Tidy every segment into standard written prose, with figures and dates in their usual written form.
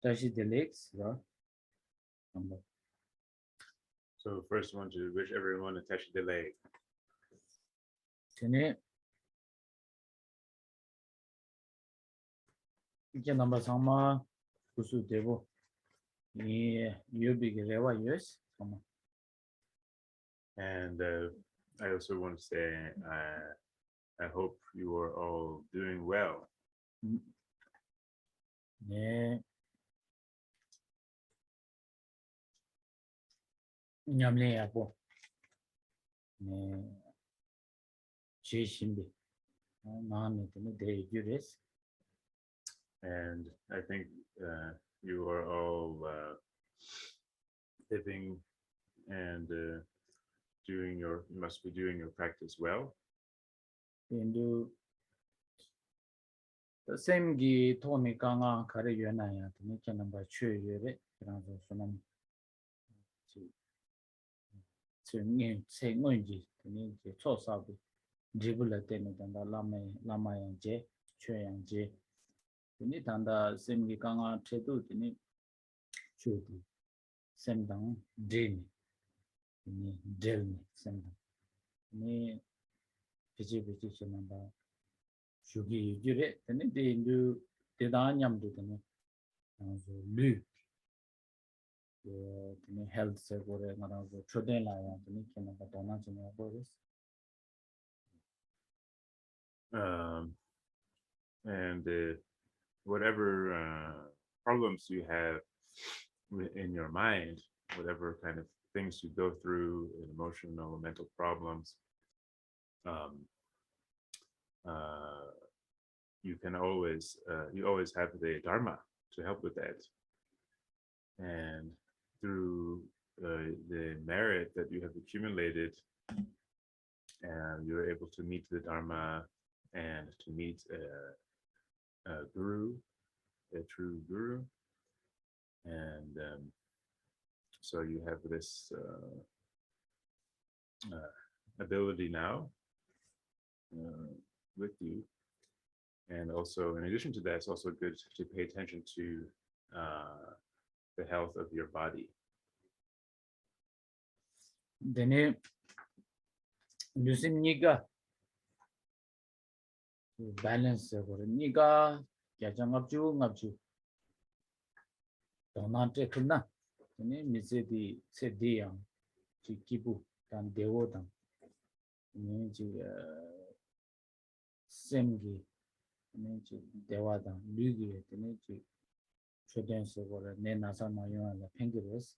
touch the legs. So first I want to wish everyone to touch the leg. 이게 넘버 3마 구수 되고 이 유비게 레와 유스 잠깐만. And I also want to say I hope you are all doing well. 네. 냠내야고. 네. 제신비. 나는 때문에 대유레스. And I think you are all living and you must be doing your practice well. 인도 샘기 토미 강아 가르 연나야 되는 거 추유레 그래서 저는 지금 생원지 되는 게 초사비 드블을 때는 단다 라마양제 최양제 되니 단다 샘기 강아 태도 되니 추디 샘당 데니 되니 델니 샘당 니 비지비지 지난다 주기 유지래 되니 데인도 대단함도 되니 그래서 류 되니 헬스 세고래 나라고 초대라야 되니 걔네가 도나지냐 보리스 and whatever problems you have in your mind, whatever kind of things you go through, emotional, mental problems, you always have the Dharma to help with that. And through the merit that you have accumulated, you're able to meet the Dharma and to meet a guru, a true guru. And so you have this ability now with you. And also, in addition to that, it's also good to pay attention to the health of your body. 되니 뉴심니가 밸런스 거니가 야장압주 도나한테 끝나 되니 미세디 세디양 지키부 단 대오당 니 샘기 니 대와당 류기에 되니 최대한서 거래 내 나사나 용하는 팽기로스.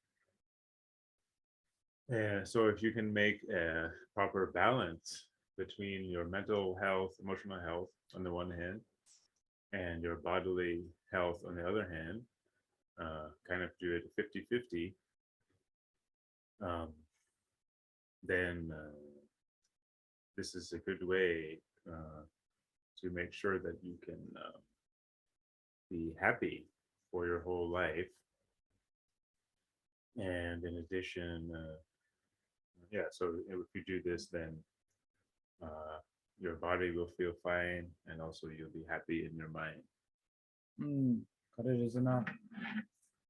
So if you can make a proper balance between your mental health, emotional health on the one hand, and your bodily health on the other hand, kind of do it 50-50, then this is a good way to make sure that you can be happy for your whole life. And in addition, so if you do this, then your body will feel fine, and also you'll be happy in your mind. 그래서나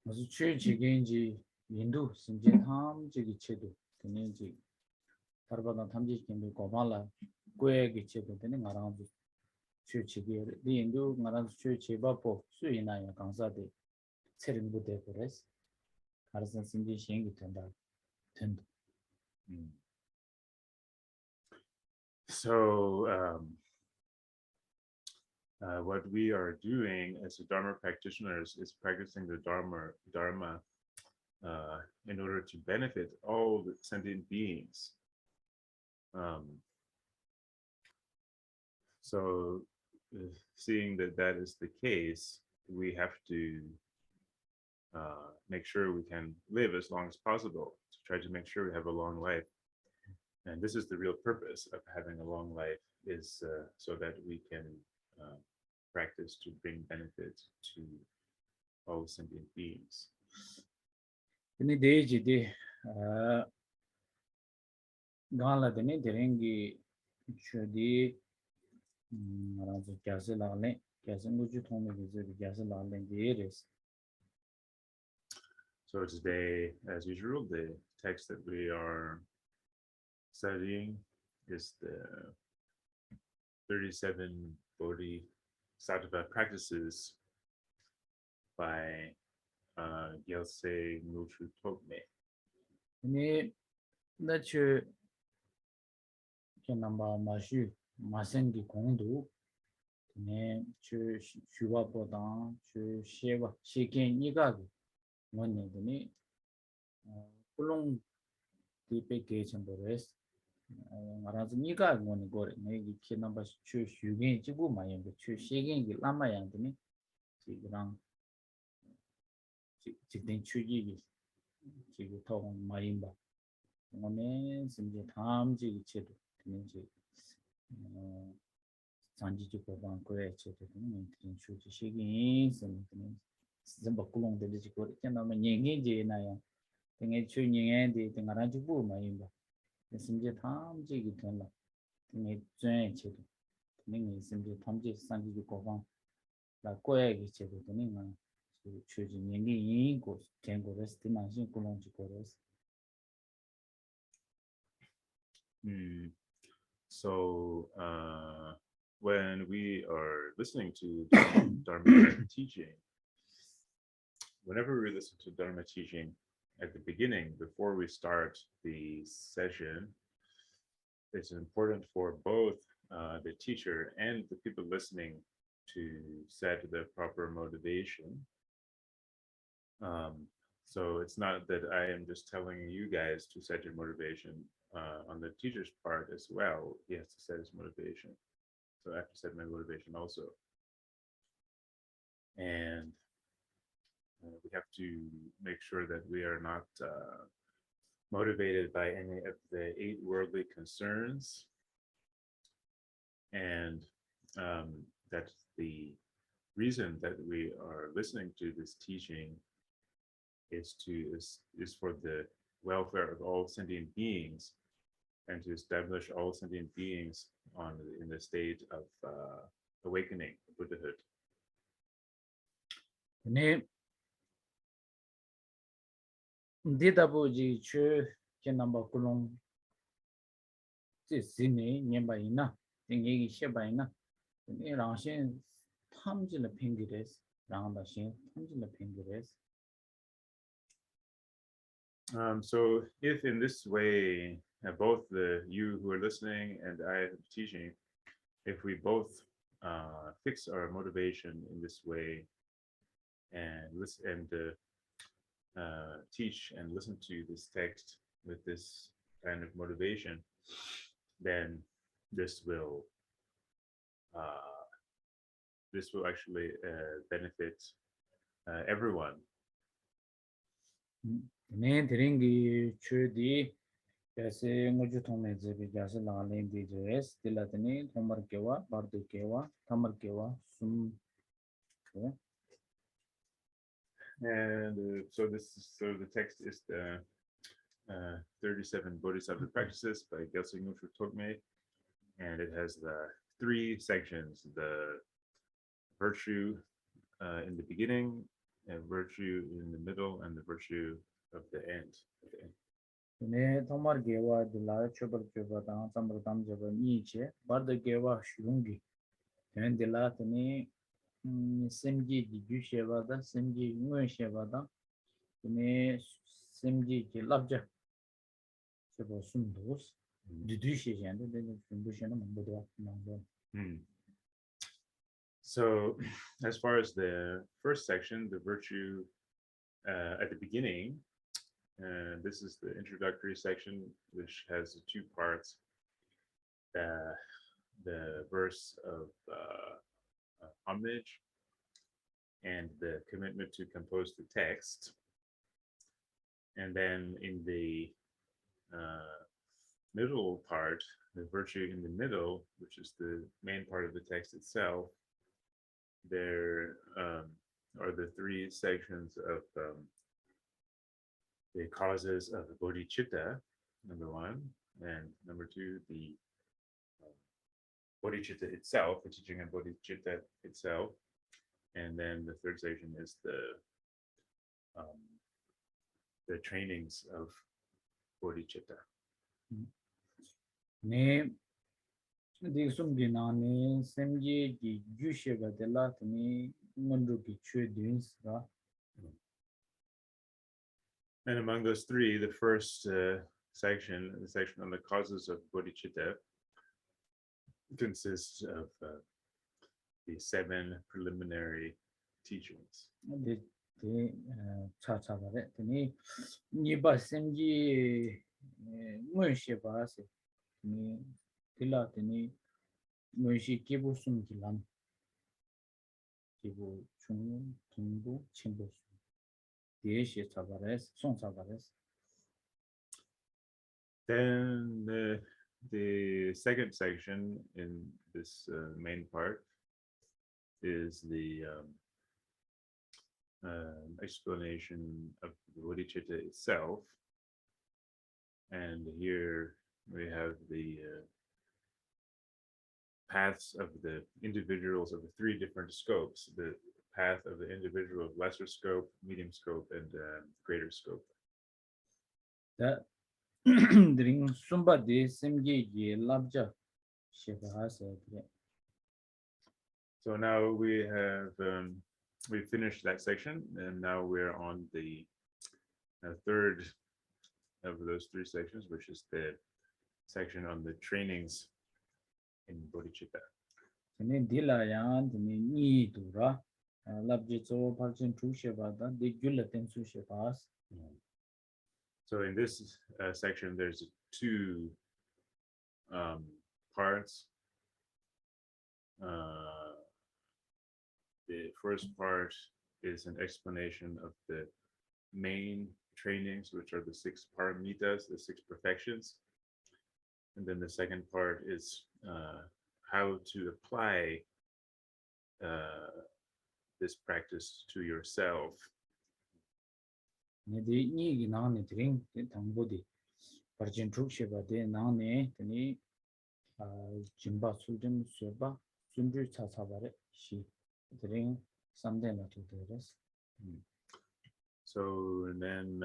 무슨 최지gen지 인도 신제 탐지기 체도 되는지 다르바다 탐지기도 고발라 고액이 체도 되는 거랑 최지기 인도 나라 최지바포 수이나야 강사데 체림도 되고레스 가르선 신제 시행이 된다. So what we are doing as Dharma practitioners is practicing the Dharma in order to benefit all the sentient beings. So seeing that is the case, we have to make sure we can live as long as possible, to try to make sure we have a long life. And this is the real purpose of having a long life, is so that we can practice to bring benefit to all sentient beings. 근데 대지디 간라데네 데랭기 추디 말아서 갸슬라네 갸슬무주 통메기즈 갸슬라네 데레스 So today, as usual, the text that we are studying is the 37 Bodhisattva practices by Gyaltse Ngultru Tokme. Ini nachu ke namba mashu masengi kongdu ne chu shuwa podang chu shewa sheken niga ngone deni kulong dipe ke chambores ngaranzu niga ngone gore ne ke namba chu shugen jibu mayen chu sheken gi lama yang deni 지그랑 직된 추기기 지금 더 많이 봐. 오늘 이제 다음 지 체도 되는지 산지주 보관 거에 체도 되는 추지 시기 있으면 좀 바꾸는 데도 지고 있잖아요. 얘기지 나요. 등에 추닝에 대 등하라 주고 많이 봐. 이제 다음 지기 되나. 등에 전 체도 되는 이제 다음지 산지주 보관 la koyagi chedo tani nga chuji nyengi yin ko kengo res ti manshin kulong chi kores. So when we are listening to Dharma teaching, whenever we listen to Dharma teaching at the beginning, before we start the session, it's important for both the teacher and the people listening to set the proper motivation. So it's not that I am just telling you guys to set your motivation. On the teacher's part as well, he has to set his motivation. So I have to set my motivation also. And we have to make sure that we are not motivated by any of the 8 worldly concerns. And that's the reason that we are listening to this teaching is for the welfare of all sentient beings and to establish all sentient beings in the state of awakening, Buddhahood. 네. 디다보지 추 kenamba kulong 지 시네 냠바이나 땡게기 셰바이나 네 랑신 탐진의 핑기레스 랑바신 탐진의 핑기레스. So if in this way, both you who are listening and I teaching, if we both fix our motivation in this way and listen and teach and listen to this text with this kind of motivation, then this will actually benefit everyone. 네 드링기 추디 야세 모주 통매제비 야세 나렌디 제스 딜라드니 통마르케와 바르드케와 타마르케와 숨. And so the text is the 37 Bodhisattva practices by Gyaltse Ngultru Tokme, and it has the 3 sections: the virtue in the beginning, and virtue in the middle, and the virtue of the end. 네 통마르케와 딜라 초버초버다 삼르담제버 니체 바르드케와 슈룽기 덴딜라드니 semji di jushevada semji ngueshevada ne semji ki labja sebo sumdos dudushe jande de sumbushena mambodo mambo. So as far as the first section, the virtue at the beginning, this is the introductory section, which has 2 parts: the verse of homage and the commitment to compose the text. And then in the middle part, the virtue in the middle, which is the main part of the text itself, there are the 3 sections of the causes of bodhicitta, number 1, and number 2, the bodhicitta itself, the teaching of bodhicitta itself. And then the 3rd section is the the trainings of bodhicitta. 네 디숨기 나네 셈제기 주셰가 될라더니 문두기 최된스가 And among those three, the first section, the section on the causes of bodhicitta, consists of the 7 preliminary teachings. 네 차차바레 더니 니바 셈지 문셰바세 니 딜라더니 문시 기부숨기란 기부 중 중부 침부 대시 차바레스 송 차바레스 Then the second section in this main part is the explanation of the bodhicitta itself. And here we have the paths of the individuals of the 3 different scopes, the path of the individual of lesser scope, medium scope, and greater scope. 다 드링 숨바디 셈지기 랍자 셰바하세 So now we have we finished that section, and now we're on the third of those 3 sections, which is the section on the trainings in bodhicitta. 네 딜라얀 네 니두라 랍지조 발진 투셰바다 디귤레텐 수셰바스 So in this section, there's 2 parts. The first part is an explanation of the main trainings, which are the 6 paramitas, the 6 perfections. And then the second part is how to apply this practice to yourself. 네디 니기 나네 드링 당보디 발진 투셰바데 나네 드니 짐바 술좀 쇠바 준주 차차바레 시 드링 삼데나 투데레스 So and then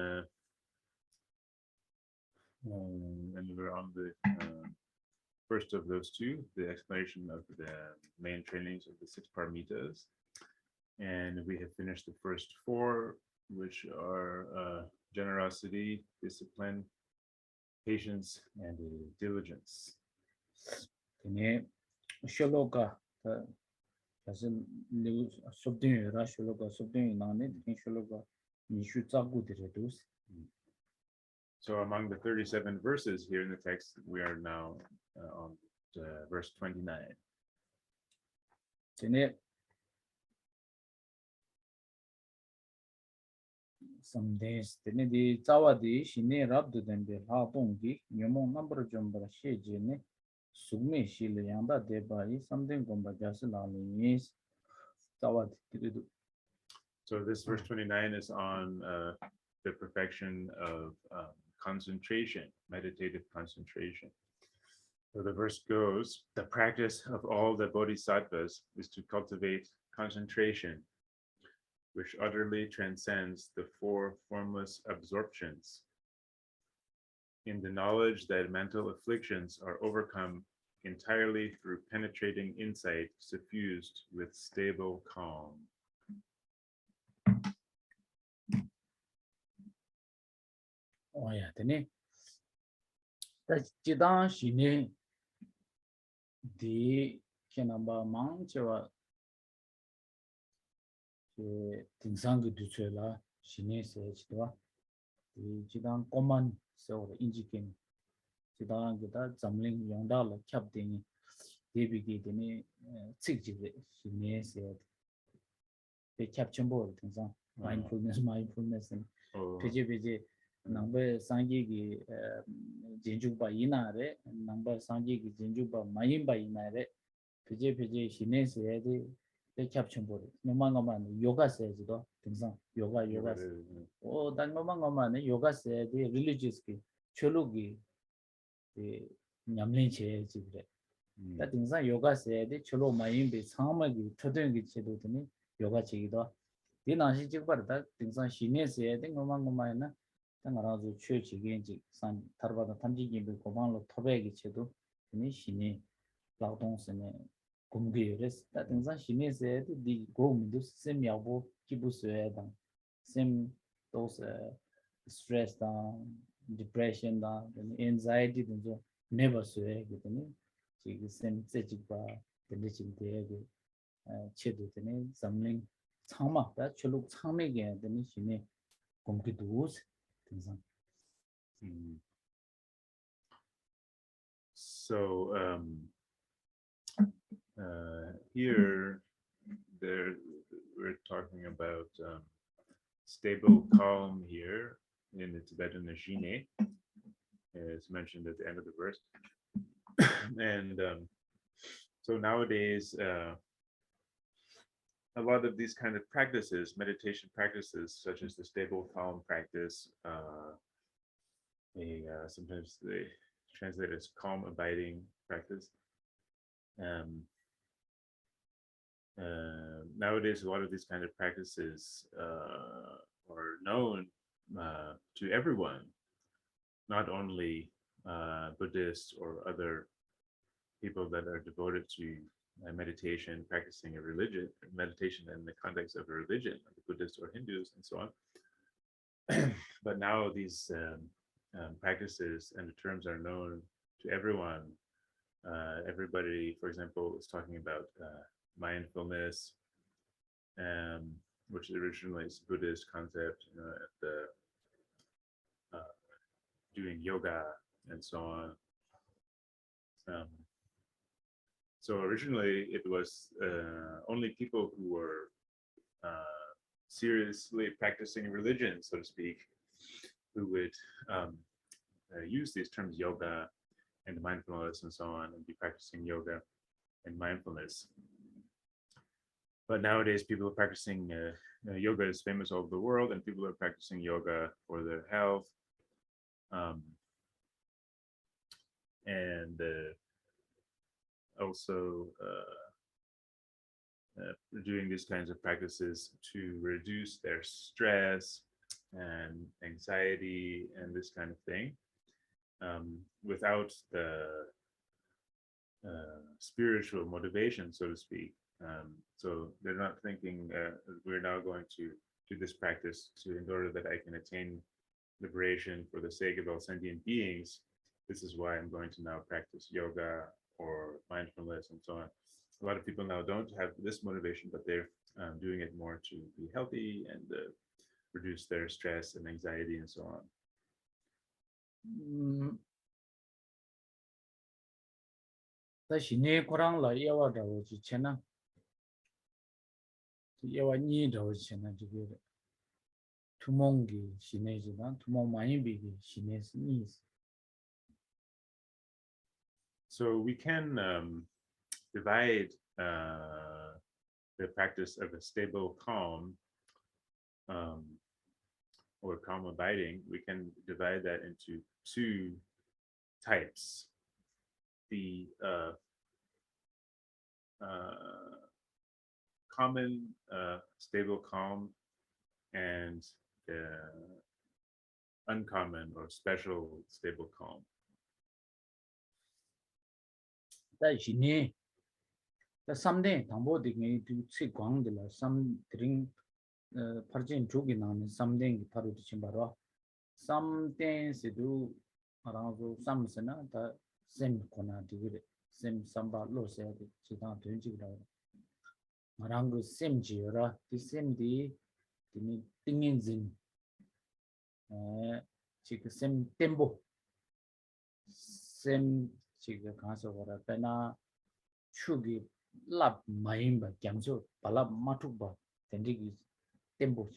and we're on the first of those 2, the explanation of the main trainings of the 6 paramitas, and we have finished the first 4, which are generosity, discipline, patience, and diligence. 드니 셜로가 사실 리 sobdinra 셜로가 sobdin 나네 드니 셜로가 니슈 짜고드레도스 So among the 37 verses here in the text, we are now on verse 29. 드니 samdes 드니 디 짜와디 신네 랍드덴데 하동기 녀몽 넘버 좀버 셰제네 sugme shile yanda debai something gomba jasilani tawad kidu. So this verse 29 is on the perfection of concentration, meditative concentration. So the verse goes, the practice of all the bodhisattvas is to cultivate concentration, which utterly transcends the 4 formless absorptions, in the knowledge that mental afflictions are overcome entirely through penetrating insight suffused with stable calm. Oh yeah, tene. That's jidang shine di kenamba mang chewa ke tingsang gu duchela shine se chidwa di jidang koman so injikin jidang gida zamling yongda la kyap ding debi gi dene chikjire shine se be kyap chembo tingsang mindfulness peje number sangi gi jinjuba inare number sangi gi jinjuba mayimba inare peje shine se de caption body nomangama yoga says do tingsang yoga o dan nomangama yoga says the religious ki chologi the nyamlin che jibre that tingsang yoga says the cholo mayimbe sama gi chodeng gi chedo tini yoga chigido dinashi jigbar da tingsang shine se de nomangama na 당가라서 최지겐지 산 타르바다 탐지기비 고방로 토백이 쳐도 이 신이劳动스네 공기를 다든산 신에서 디 고음도 셈야보 기부스에다 셈 도스 stress da depression da anxiety 등도 never 스에 그더니 지금 셈 세지바 들리진데 체도 되네 삼ling 창막다 출룩 창맥에 되는 신이 공기도 등산. So here we're talking about stable calm here in the Tibetan Nishine, as mentioned at the end of the verse. And so nowadays, a lot of these kind of practices, meditation practices, such as the stable calm practice, sometimes they translate as calm abiding practice. Nowadays, a lot of these kind of practices are known to everyone, not only Buddhists or other people that are devoted to meditation, practicing a religion, meditation in the context of a religion, like Buddhists or Hindus and so on. But now these practices and the terms are known to everyone. Everybody, for example, is talking about mindfulness, which originally is a Buddhist concept, doing yoga and so on. So originally it was only people who were seriously practicing religion, so to speak, who would use these terms yoga and mindfulness and so on, and be practicing yoga and mindfulness. But nowadays people are practicing, yoga is famous all over the world, and people are practicing yoga for their health. And also doing these kinds of practices to reduce their stress and anxiety and this kind of thing, without the spiritual motivation, so to speak. So they're not thinking we're now going to do this practice in order that I can attain liberation for the sake of all sentient beings. This is why I'm going to now practice yoga or mindfulness and so on. A lot of people now don't have this motivation, but they're doing it more to be healthy and reduce their stress and anxiety and so on. 다시네 고랑라 예와다고 지체나 예와니도 지체나 지게 투몽기 시내지나 투몽 많이 비기 시내스니. So we can divide the practice of a stable calm or calm abiding. We can divide that into two types. The common stable calm and the uncommon or special stable calm. 다시네 다 삼대 담보딩이 두치 광들라 삼드링 파르진 쪽이 나는 삼댕이 바로 지금 바로 삼땡스도 알아서 삼스나 다 셈코나 디그레 셈 삼바 로세디 지다 된지라 말한거 셈지여라 디 셈디 디니 띵인진 지금 셈 템보 셈 지금 가서 거라 빼나 추기 랍 마임바 겸조 발랍 마투바 된디기 템보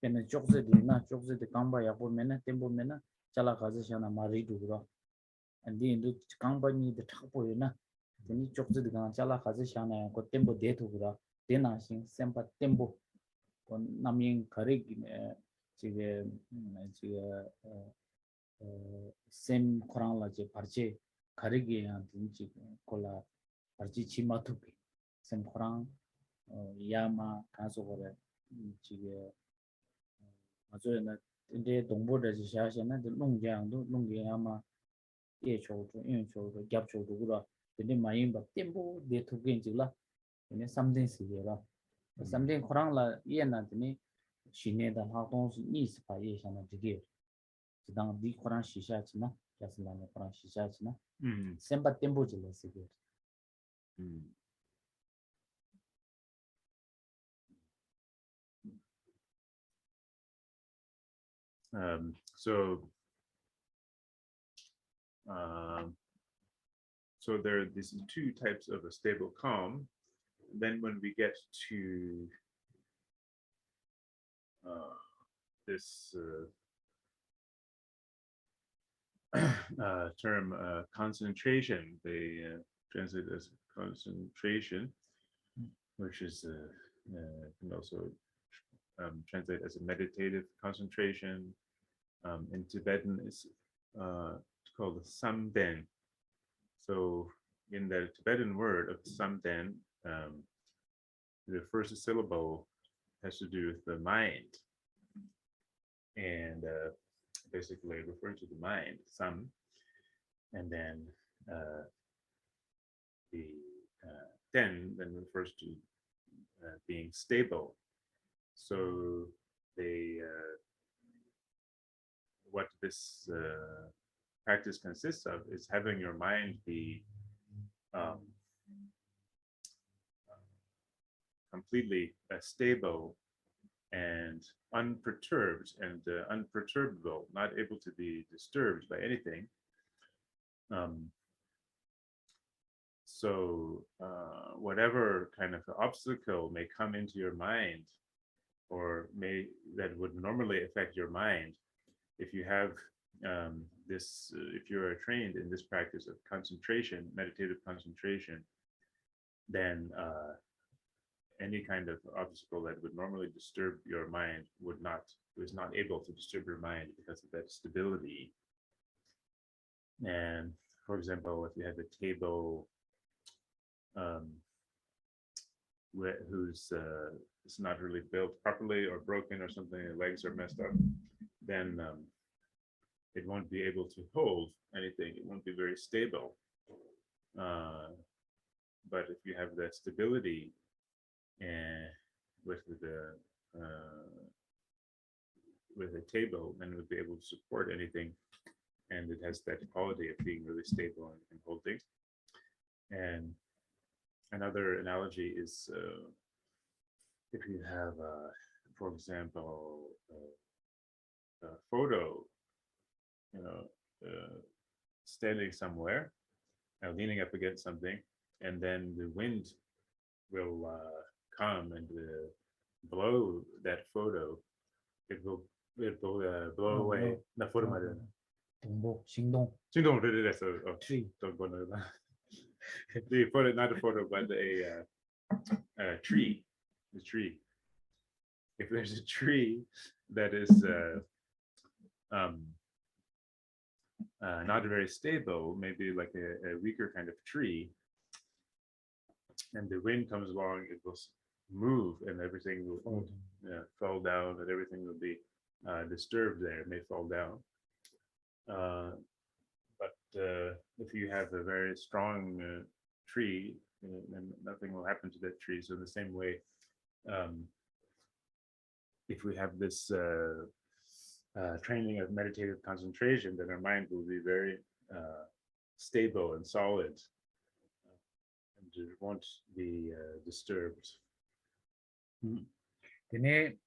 빼나 쪽세디나 쪽세디 강바야 보면은 템보면은 잘라 가지셔나 마리두라 안디 인도 강바니 데 탁보이나 되니 쪽세디가 잘라 가지셔나 그 템보 데토구라 데나싱 셈바 템보 건 남인 가리기네 지금 셈 코랑라제 바르제 가리기야 든지 콜라 바르지 치마투피 셈 코랑 야마 가서 거래 지게 맞아요나 근데 동보를 지샤시는 농장도 농계야마 예초도 인초도 갑초도 그라 근데 많이 막 tempo de tugen지라 근데 something 시게라 something 코랑라 예나더니 신내다 하동스 니스파 예샤나 되게 지당 디 코랑 시샤치나 자슬라네 코랑 시샤치나 셈바 tempo 질레시게 So so there are these two types of a stable calm. Then when we get to this term concentration, they translate as concentration, which is can also translate as a meditative concentration. In Tibetan, it's called samden. So in the Tibetan word of samden, the first syllable has to do with the mind, and basically refer to the mind, sam, and then the den then refers to being stable. So they what this practice consists of is having your mind be completely stable and unperturbed and unperturbable, not able to be disturbed by anything. So whatever kind of obstacle may come into your mind or that would normally affect your mind, if you have if you're trained in this practice of concentration, meditative concentration, then any kind of obstacle that would normally disturb your mind was not able to disturb your mind because of that stability. And for example, if you have a table whose it's not really built properly or broken or something, the legs are messed up, then it won't be able to hold anything. It won't be very stable. But if you have that stability with a table, then it would be able to support anything, and it has that quality of being really stable and hold things. And another analogy is if you have, for example, a photo, standing somewhere, leaning up against something, and then the wind will come and blow that photo. It will blow away. The photo might 행동. Tree. Don't go to that. The photo, not a photo, but a tree. The tree. If there's a tree that is not very stable, maybe like a weaker kind of tree, and the wind comes along, it will move and everything will fall down, and everything will be disturbed there. It may fall down. But if you have a very strong tree, then nothing will happen to that tree. So in the same way, if we have this training of meditative concentration, then our mind will be very stable and solid, and it won't be disturbed. Tene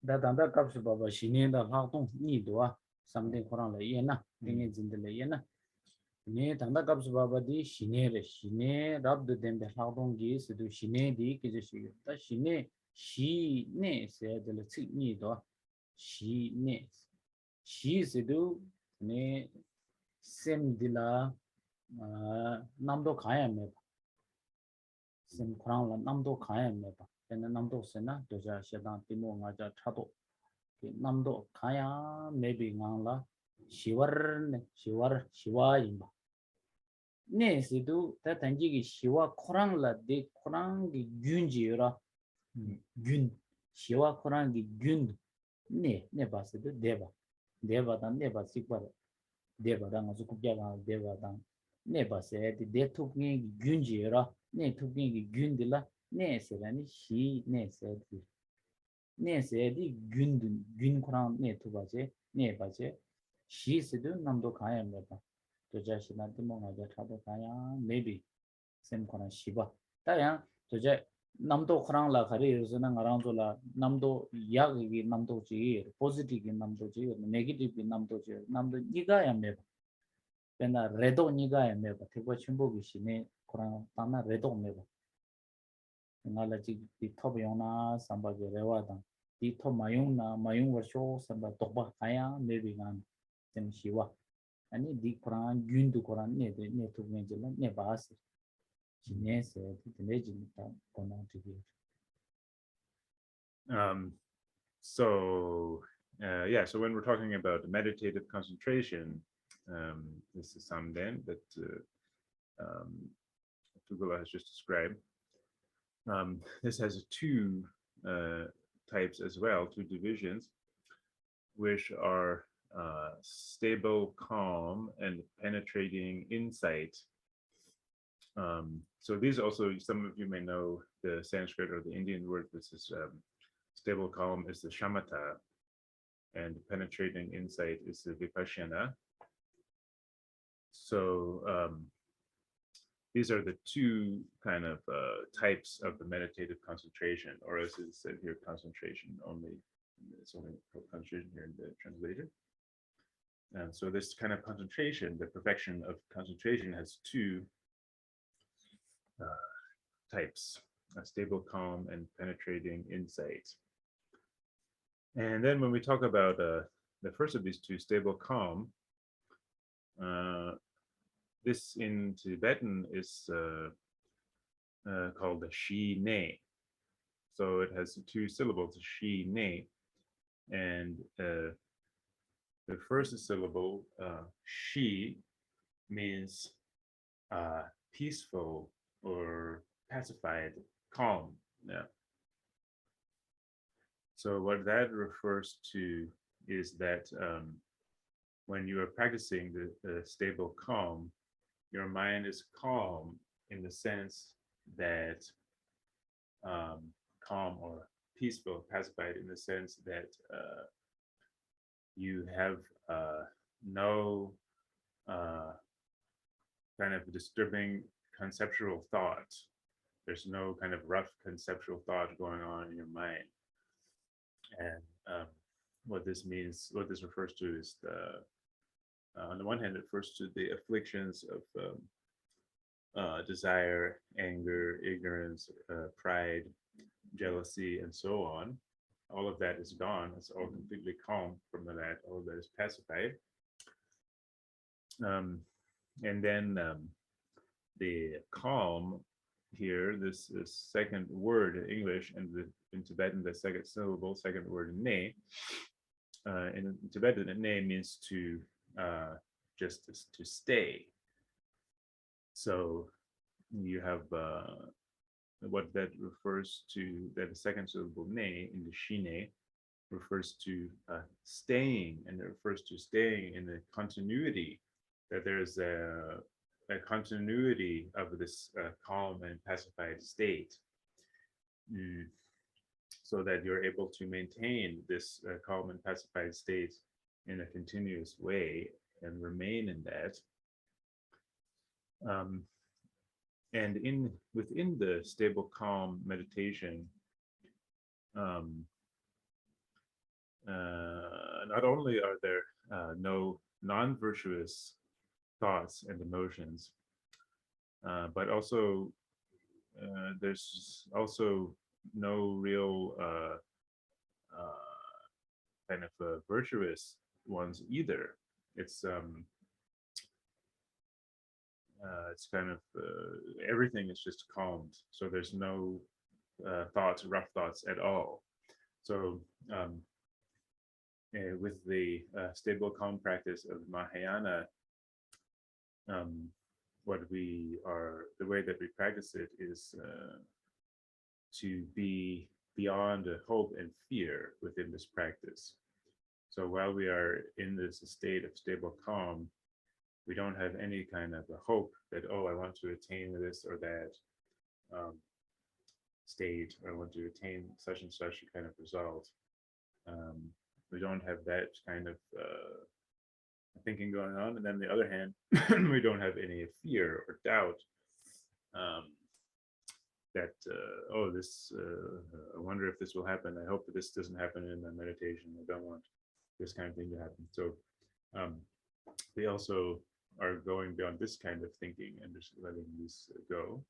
da danda kapsu baba shine da hakton ni doa samde korang la yena tene jinde la yena ne danda kapsu baba di shine rab de dem de hakton gi sidu shine di ke je shi ta shine shi ne se de le chi ni doa shi ne shi sidu ne sem dila namdo khaya me sem korang la namdo khaya me ba ena namdo sena doja shedan timo ngaja chado namdo khaya maybe ngangla shiwa yimba ne sidu ta tanji gi shiwa korang la de korang gi gyunji yora gyun shiwa korang gi gyun ne basi do deva dan ne basi kwa deva dan azu kubya ga deva dan ne basi de tupngi gyunji ra ne tupngi gyundila ne serani shi ne se di gyun kurang ne tubaje ne baje shi se do namdo kaya meba to jashi na dimo ga ja thado kaya maybe sem kurang shiba ta ya to ja namdo kurang la khari yusna ngarang zo la namdo yag gi namdo ji positive gi namdo ji negative gi namdo ji namdo niga ya meba pena redo niga ya meba tebo chimbo gi shine kurang tana redo meba ngala ji di top yona samba ge rewa da di top mayung warsho samba tokba kaya maybe gan sem shiwa ani di kurang gyundu kurang ne tu ngejela ne baas ne se di ne ji ta kona tigi So yeah, so when we're talking about meditative concentration, this is something that Tulku has just described. This has two types as well, two divisions, which are stable, calm, and penetrating insight. So these also, some of you may know the Sanskrit or the Indian word. This is stable, calm is the shamatha, and penetrating insight is the vipassana. So these are the two kind of types of the meditative concentration, or as it said here, concentration only. It's only called concentration here in the translation. And so this kind of concentration, the perfection of concentration, has two types: stable, calm, and penetrating insight. And then when we talk about the first of these two, stable, calm, this in Tibetan is called the shi ne. So it has two syllables, shi ne, and the first syllable, shi, means peaceful or pacified, calm. Yeah. So what that refers to is that when you are practicing the stable calm, your mind is calm in the sense that calm or peaceful, pacified in the sense that you have no kind of disturbing conceptual thought. There's no kind of rough conceptual thought going on in your mind. And what this means, what this refers to is on the one hand, it refers to the afflictions of desire, anger, ignorance, pride, jealousy, and so on. All of that is gone. It's all completely calm from that. All of that is pacified. And then the calm here, this second word in English, and in Tibetan, the second syllable, second word, ne. In Tibetan, ne means to just to stay. So you have what that refers to, that the second syllable ne in the shine refers to staying, and it refers to staying in the continuity, that there's a continuity of this calm and pacified state, so that you're able to maintain this calm and pacified state in a continuous way and remain in that. And within the stable calm meditation, not only are there no non-virtuous thoughts and emotions, but also there's also no real kind of virtuous ones either. It's kind of everything is just calmed, so there's no thoughts, rough thoughts at all. So with the stable calm practice of Mahayana, the way that we practice it is to be beyond hope and fear within this practice. So while we are in this state of stable calm, we don't have any kind of a hope that, oh, I want to attain this or that state, or I want to attain such and such kind of result. We don't have that kind of thinking going on. And then on the other hand, we don't have any fear or doubt that, oh, this, I wonder if this will happen. I hope that this doesn't happen in my meditation. I don't want this kind of thing to happen. So we also are going beyond this kind of thinking and just letting this go.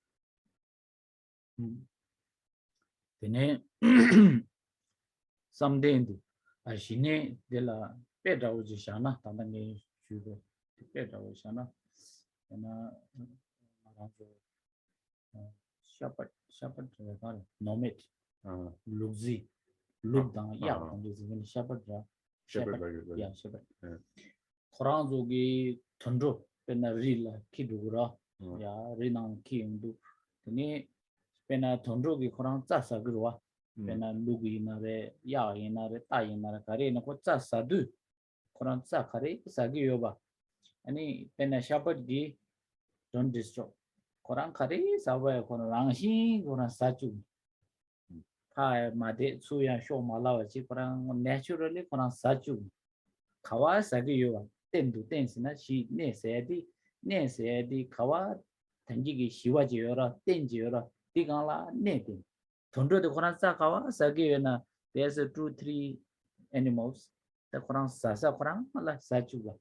Someday, Ashine de la Pedra Ujishana, Tanani Sugar, Pedra Ushana, and Shepherd, Nomit, Luxi, look down, yeah, and this is Shepherd, yeah, Shepherd. Koranzogi, Tundro, Penarilla, Kidura, yeah, Renan King, Tene, Pena Tundrogi, Koran Tasa Grua. Pena lugi nare ya inare ta inare kare na ko tsa sadu koran tsa kare sagi yoba ani pena shepherd gi don't destroy koran kare sawa koran rangshi koran sachu ka made suya sho mala chi koran naturally koran sachu kawa sagi yoba tendu tensina shi ne se di kawa tangi gi shiwaji yora tenji yora digala ne tin Tondo the Koran Sakawa, Sagina, there's 2-3 animals. The Koran Sasa Koran, like Sachuga.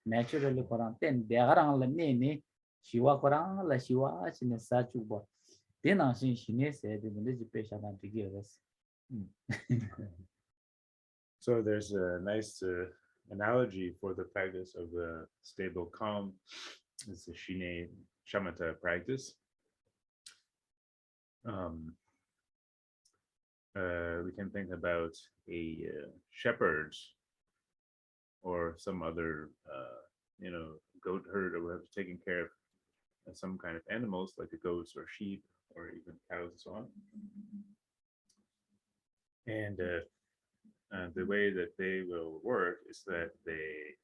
Naturally, Koran 10, they are on the name, Shiva Koran, like Shiva, in a Sachuba. Then I see she said the religious patient to give us. So there's a nice analogy for the practice of the stable calm. It's the Shine Shamatha practice. We can think about a shepherd or some other, goat herd or whatever, taking care of some kind of animals like the goats or sheep or even cows and so on. And the way that they will work is that they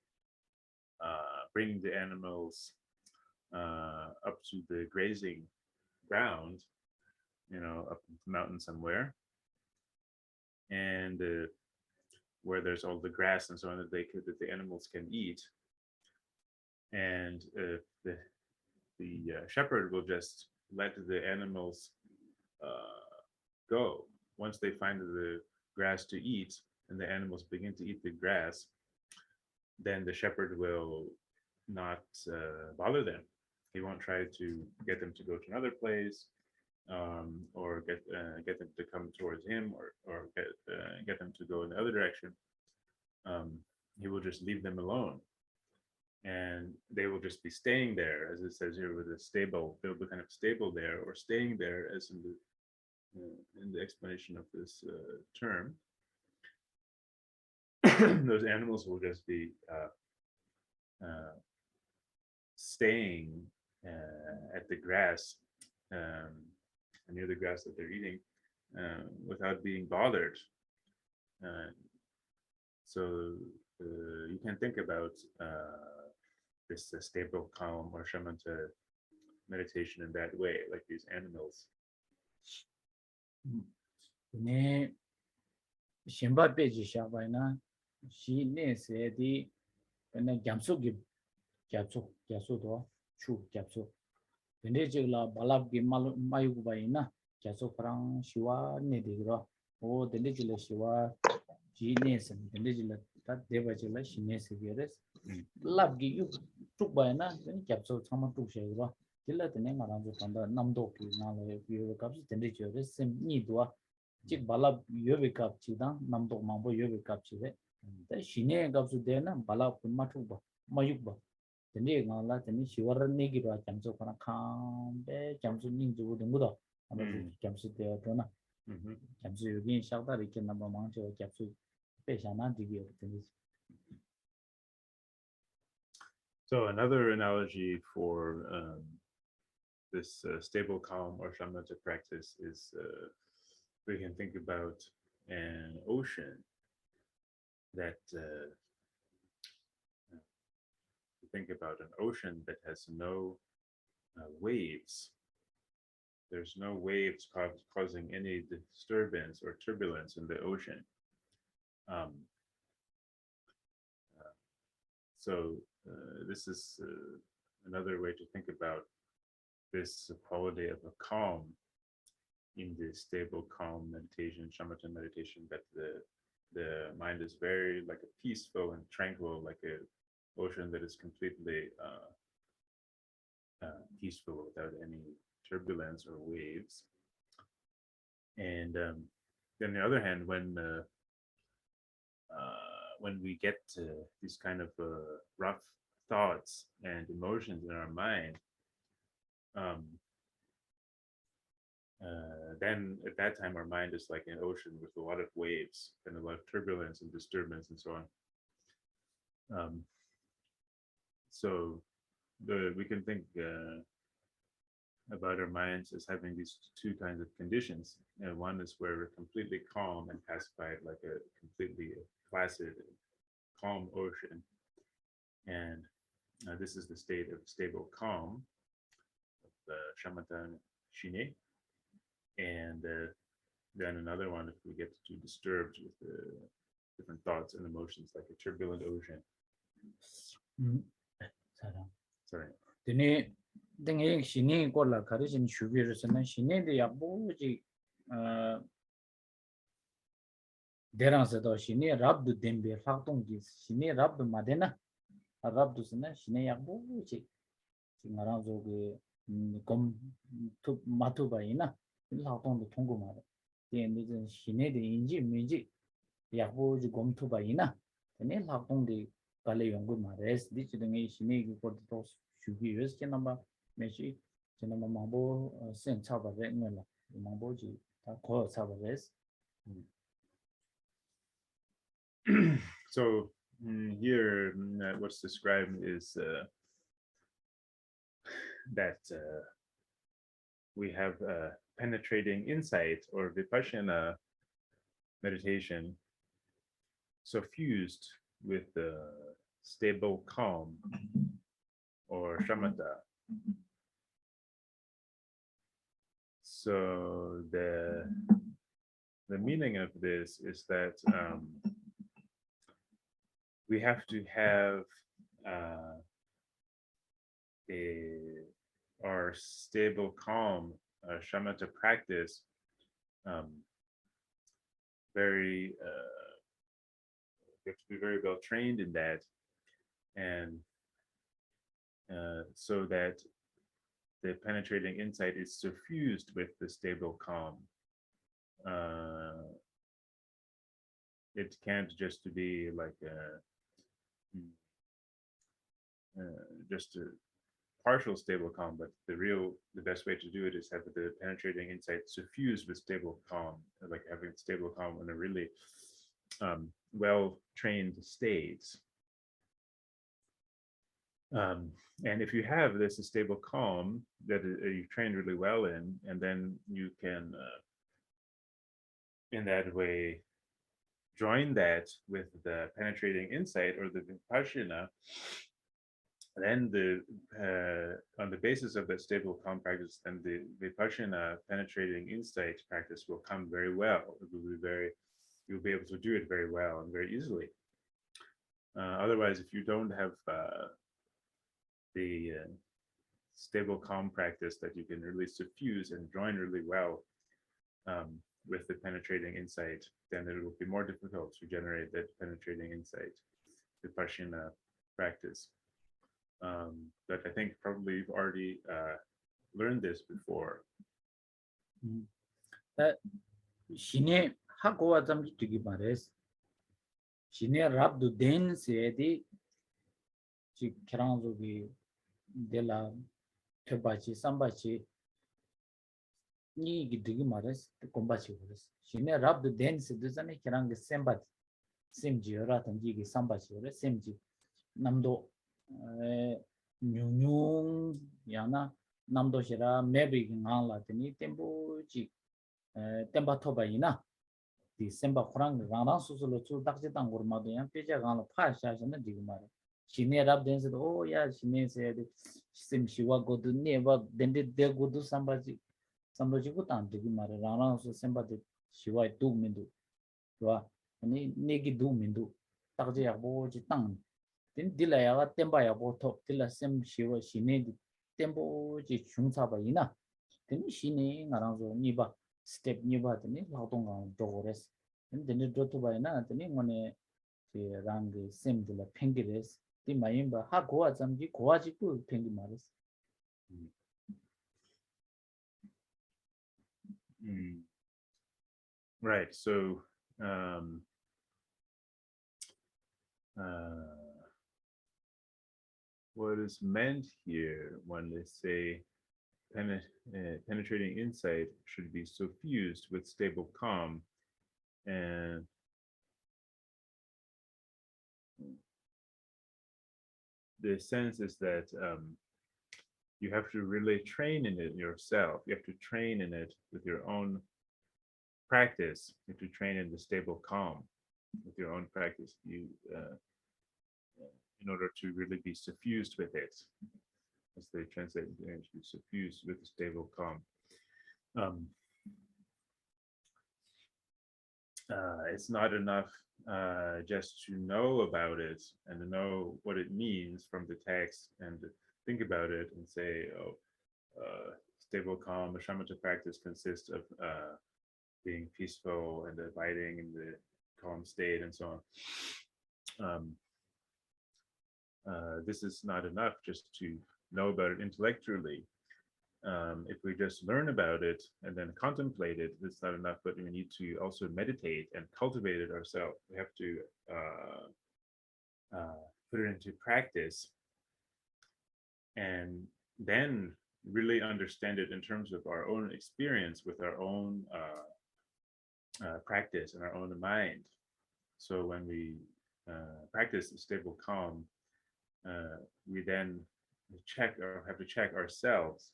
bring the animals up to the grazing ground, up the mountain somewhere. And where there's all the grass and so on that the animals can eat, and the shepherd will just let the animals go once they find the grass to eat, and the animals begin to eat the grass. Then the shepherd will not bother them. He won't try to get them to go to another place. Or get them to come towards him, or get them to go in the other direction. He will just leave them alone, and they will just be staying there, as it says here, with a stable. They'll be kind of stable there, or staying there, as in the explanation of this term. Those animals will just be staying at the grass. Near the grass that they're eating, without being bothered. So you can think about this stable calm or shamatha meditation in that way, like these animals. Ne Shimba Beji Shabaina, she ne said the Gamsu give Japsu do, Chu Japsu. Vendejula Balab Gimal Mayubaina, Jaso Prang, Shiva, Nedigra, or the Legula Shiva, Genius, and the Legula, that Devajula, Shines Veres, Lab give you took by na, then Capso Tama to Sheva, till let the name around the Panda, Namdoki, now if you cups, the Legula, same Nidua, Chik Balab Yovicap Chida, Namdo Mambo Yovicap Chide, the Shine Gapsu Dena, Balab Matuba, Mayuba. Jadi ngala tani shiwar ni gitu jamsu kana kambe jamsu ninju dungudo ama jamsu te tona jamsu yogi shakta rike namba mangcho jamsu peshana digi tani. So another analogy for this stable calm or shamatha practice is we can think about an ocean that think about an ocean that has no waves. There's no waves causing any disturbance or turbulence in the ocean. Um, so this is another way to think about this quality of a calm in the stable, calm meditation, shamatha meditation, that the mind is very like a peaceful and tranquil, like a ocean that is completely peaceful without any turbulence or waves. And then on the other hand, when we get these kind of rough thoughts and emotions in our mind, then at that time our mind is like an ocean with a lot of waves and a lot of turbulence and disturbance and so on. So we can think about our minds as having these two kinds of conditions. One is where we're completely calm and pacified, like a completely placid, calm ocean. And this is the state of stable calm, of shamatha shine. And then another one, if we get too disturbed with different thoughts and emotions, like a turbulent ocean. Sorry. 등에 신이 골라 가르친 주비로서는 신에도 약보지 대랑서도 신이 랍도 덴베 학동기 신이 랍도 마데나 랍도스나 신의 약보지 지나라서 그검 마투바이나 학동도 통고마다 얘는 신의 인지 민지 약보지 검투바이나 근데 학동도 갈래 연구 말해서 디치등에 신의 그것도 주비로서 넘바 매시 저는 뭐뭐 센차바에 있는 뭐뭐지 다 거사바레스. So here what's described is that we have penetrating insight or vipassana meditation suffused with stable calm or shamatha. So the meaning of this is that we have to have our stable, calm shamatha practice very we have to be very well trained in that, and so that the penetrating insight is suffused with the stable calm. It can't just be like just a partial stable calm, but the best way to do it is have the penetrating insight suffused with stable calm, like having stable calm in a really well-trained state. And if you have this stable calm that you've trained really well in, and then you can in that way join that with the penetrating insight or the vipassana, then on the basis of that stable calm practice, then the vipassana penetrating insight practice will come very well. It will be you'll be able to do it very well and very easily. Otherwise, if you don't have the stable calm practice that you can really suffuse and join really well with the penetrating insight, then it will be more difficult to generate that penetrating insight, vipassana practice. But I think probably you've already learned this before. 신의 하고와 잠시 되기 말해서 신의 랍도 댄스에디 지 계란족이 데라 퇴바치 삼바치 이 되기 말해서 공바치 그랬어. 신의 랍도 댄스 되잖아요. 계란게 셈바 셈지어라든지 이게 삼바치 그래 셈지 남도 뉴뉴 야나 남도시라 매비기 나라더니 템보지 temba toba ina di semba khurang rang susulu chu dakje tang gur ma de yang peja gang la pha sha sha na dig ma shine rab den se o ya shine se de sim shiwa go du ne ba den de go du samba ji gu tan dig ma rang su semba de shiwa du min du wa ni ne gi du min du dakje ya bo ji tang din dila ya temba ya bo to dila sem shiwa shine di tembo ji chung sa ba ina din shine ngarang zo ni ba step ni ba de lao dong ga do res den do to ba na de ngone ke rang ge sem de la peng ge res di ma yin ba ha go a zam ji go a ji ku peng ma res Right. So what is meant here when they say penetrating insight should be suffused with stable calm, and the sense is that you have to really train in it yourself. You have to train in it with your own practice. You have to train in the stable calm with your own practice. You, in order to really be suffused with it, as they translate it into suffused with the stable calm. It's not enough just to know about it and to know what it means from the text and think about it and say, oh, stable calm, the shamatha practice consists of being peaceful and abiding in the calm state and so on. This is not enough just to know about it intellectually. If we just learn about it and then contemplate it, it's not enough, but we need to also meditate and cultivate it ourselves. We have to put it into practice and then really understand it in terms of our own experience with our own practice and our own mind. So when we practice a stable calm, we then check or have to check ourselves.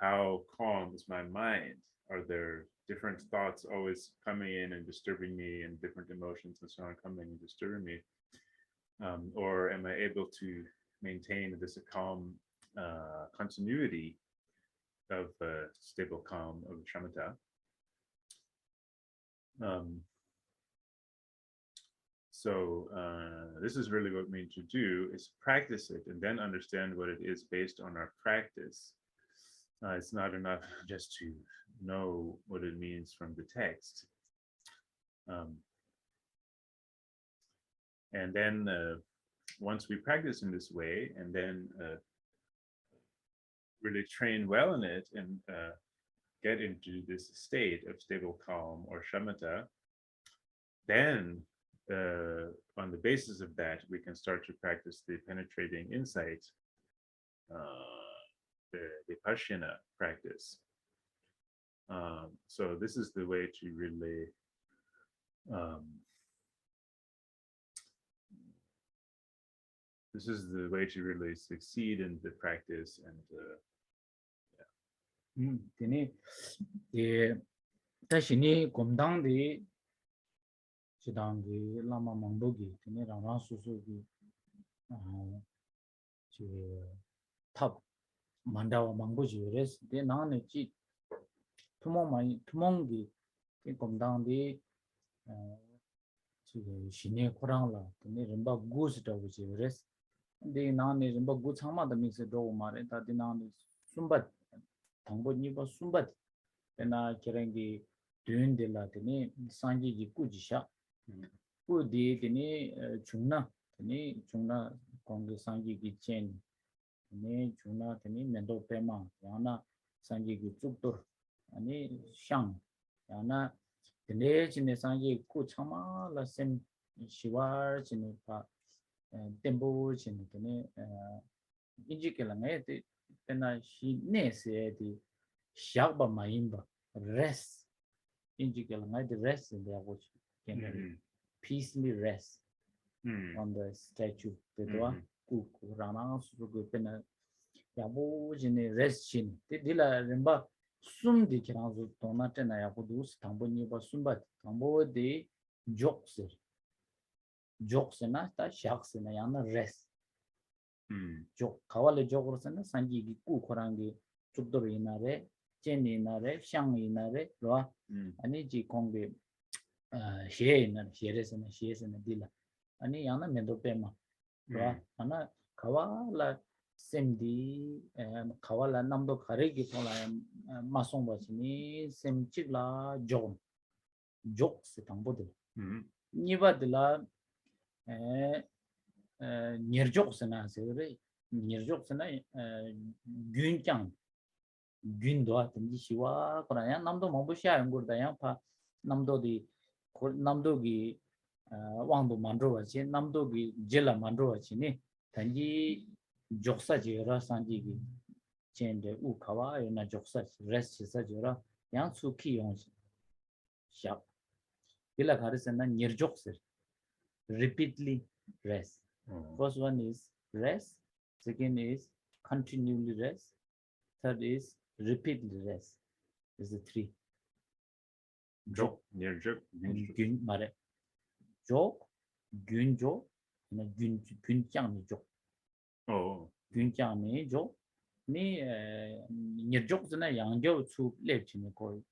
How calm is my mind? Are there different thoughts always coming in and disturbing me, and different emotions and so on coming and disturbing me? Or am I able to maintain this calm continuity of stable calm of shamatha? So this is really what we need to do, is practice it and then understand what it is based on our practice. It's not enough just to know what it means from the text. And then once we practice in this way and then really train well in it and get into this state of stable calm or shamatha, then on the basis of that, we can start to practice the penetrating insight, the Vipassana practice. So this is the way to really succeed in the practice. And Tene tashini gomdang de chidang de lama mangbo gi tene rang su su gi chi tab mandawa mangbo ji res de na ne chi tumong gi te gomdang de chi shine khurang la tene rimba gu su ta ji res de na ne rimba gu changma da mi se do ma re ta de na ne sumbat 당보 니바 숨bat ena kerengi duen de la tene sanji ji kujisha kudi tene chungna kongi sanji gi chen tene chungna tene mendo pema yana sanji gi tsuktur ani shang yana tene chine sanji ku chama la sem shiwar chine pa tembo chine tene inji ke la ngai te tena shi ne se di shagba mayimba rest inji ke la ngai the rest in there which can peacefully rest on the statue the doa ku rana su go pena 야보 진에 레스친 디라 렘바 숨디 키랑조 도나테나 야고두스 당보니 바 숨바 당보디 족스 족스나 타 샥스나 야나 레스 족 카왈레 족으로서는 산지기 꾸코랑기 죽도로 이나레 젠이 이나레 샹 이나레 로아 아니 지 공비 시에 있는 시에서는 딜라 아니 야나 멘도페마 로아 하나 카왈라 셈디 카왈라 남도 가레기 통라 마송바시니 셈치라 족스 당보들 니바들라 니르족스나 세레 니르족스나 균짱 균도아 든지 시와 그러냐 남도 뭐부시아 연구다야 파 남도디 남도기 왕도 만들어지 남도기 젤라 만들어지니 단지 족사지라 산지기 젠데 우카와 요나 족사 레스트 사지라 양수키 용시 샵 일라 가르스나 니르족스 repeatedly rest. First one is rest, second is continually rest, third is repeatedly rest. Is the three. Jok, near jok, 균 말해. 족, 균족, 균짱이 족. 균짱이 족. 니 니족스나 양조 수 랩치네 거의.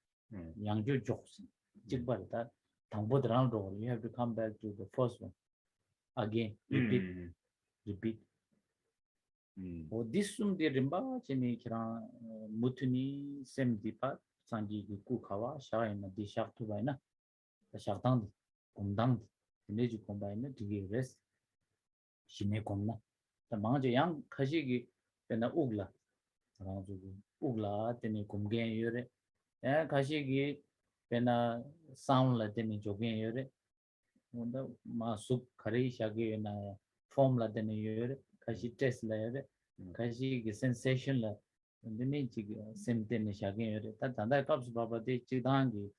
양조 족스. 직발다. 당보드랑도 you have to come back to the first one. Again, repeat. This sum de rimba chini kira mutuni sem dipa sanji ku kawa sha na di shak tu bai na shak dang komdang ne ji kom bai na di res shine kom na ta ma je yang khashi gi na ugla ra ju ugla tene kom gen yore khashi gi na sound la tene jo gen yore onda ma suk khari shage na form la tene yore kashi test la yore kashi gi sensation la ndene chi sem tene shage yore ta tanda kaps baba de chi dang gi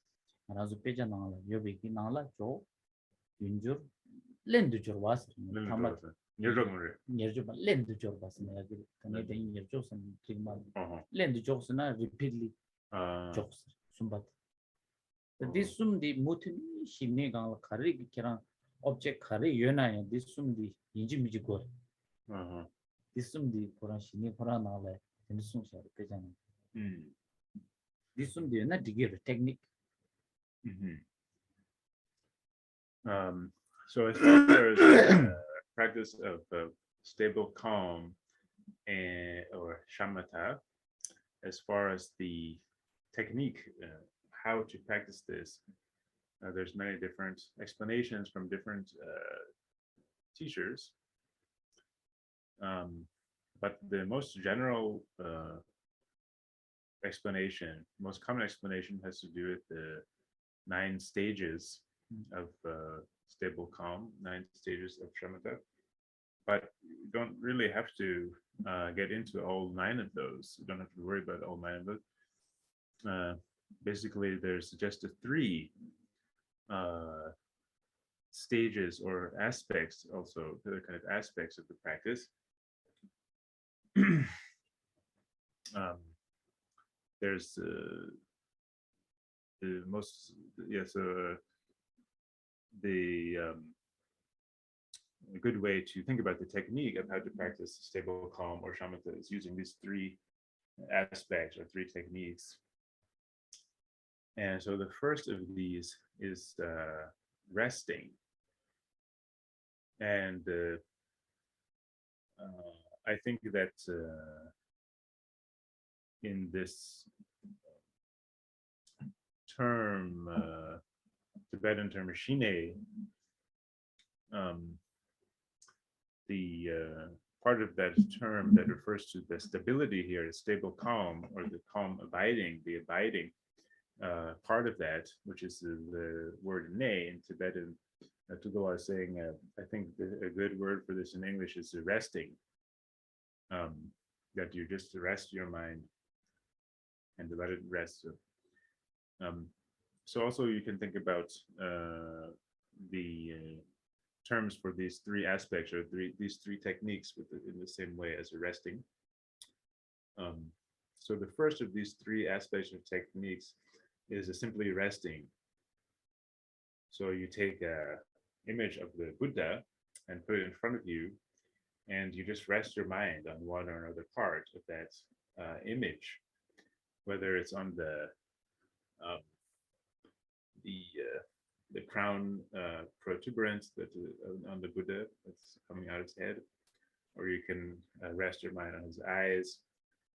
ra zu peja na la yobe ki na la jo yunjur len du jor was tamat yerjo ba len du jor was na gi tane de yerjo san chi ma len du jor na repeatedly jokes sumbat. This sum di mutini shimne gang khari ki kira object khari yona ya this sum di inji miji go this sum di koran shini koran na la this sum sa pe jana this sum di na digir technique. So as far as practice of stable calm or shamatha, as far as the technique, how to practice this, there's many different explanations from different teachers, but the most general explanation, most common explanation, has to do with the 9 stages of stable calm, 9 stages of shamatha. But you don't really have to get into all 9 of those. You don't have to worry about all 9 of those. Basically, there's just 3 stages or aspects, also the kind of aspects of the practice. There's the most, a good way to think about the technique of how to practice stable calm or shamatha is using these 3 aspects or 3 techniques. And so the first of these is resting. And I think that in this term, Tibetan term shine, the part of that term that refers to the stability here is stable calm, or the calm abiding, the abiding. Part of that, which is the word ne in Tibetan, Tulku is saying, I think a good word for this in English is resting, that you just rest your mind and let it rest. So also you can think about the terms for these 3 aspects, or these three techniques in the same way as resting. So the first of these three aspects of techniques is simply resting. So you take a image of the Buddha and put it in front of you, and you just rest your mind on one or another part of that image, whether it's on um, the crown protuberance that on the Buddha that's coming out of his head, or you can rest your mind on his eyes,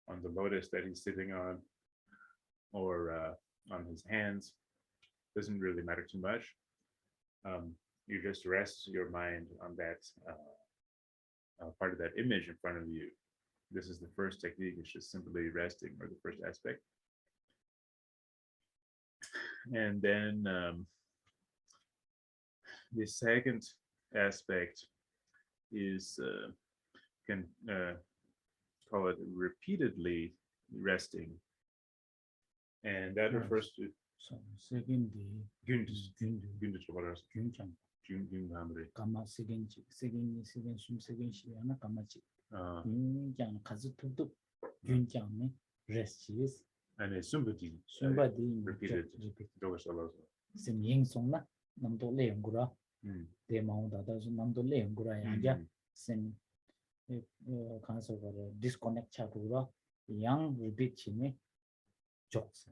on the lotus that he's sitting on, or on his hands. Doesn't really matter too much. You just rest your mind on that part of that image in front of you. This is the first technique. It's just simply resting, or the first aspect. And then the second aspect is can call it repeatedly resting, and that refers to So second Gündüz. 균 Gündüz olarak 균장 gün hamri. 가마 second 숨 second 시야나 가마치 Uh, 균장 가즈 툭툭 균장네 rest and it's somebody somebody repeated. Doors alone. sim ying songna namdo leungura de maunda da namdo leungura yanja sim kanso disconnect chakura yang repeat chine jokes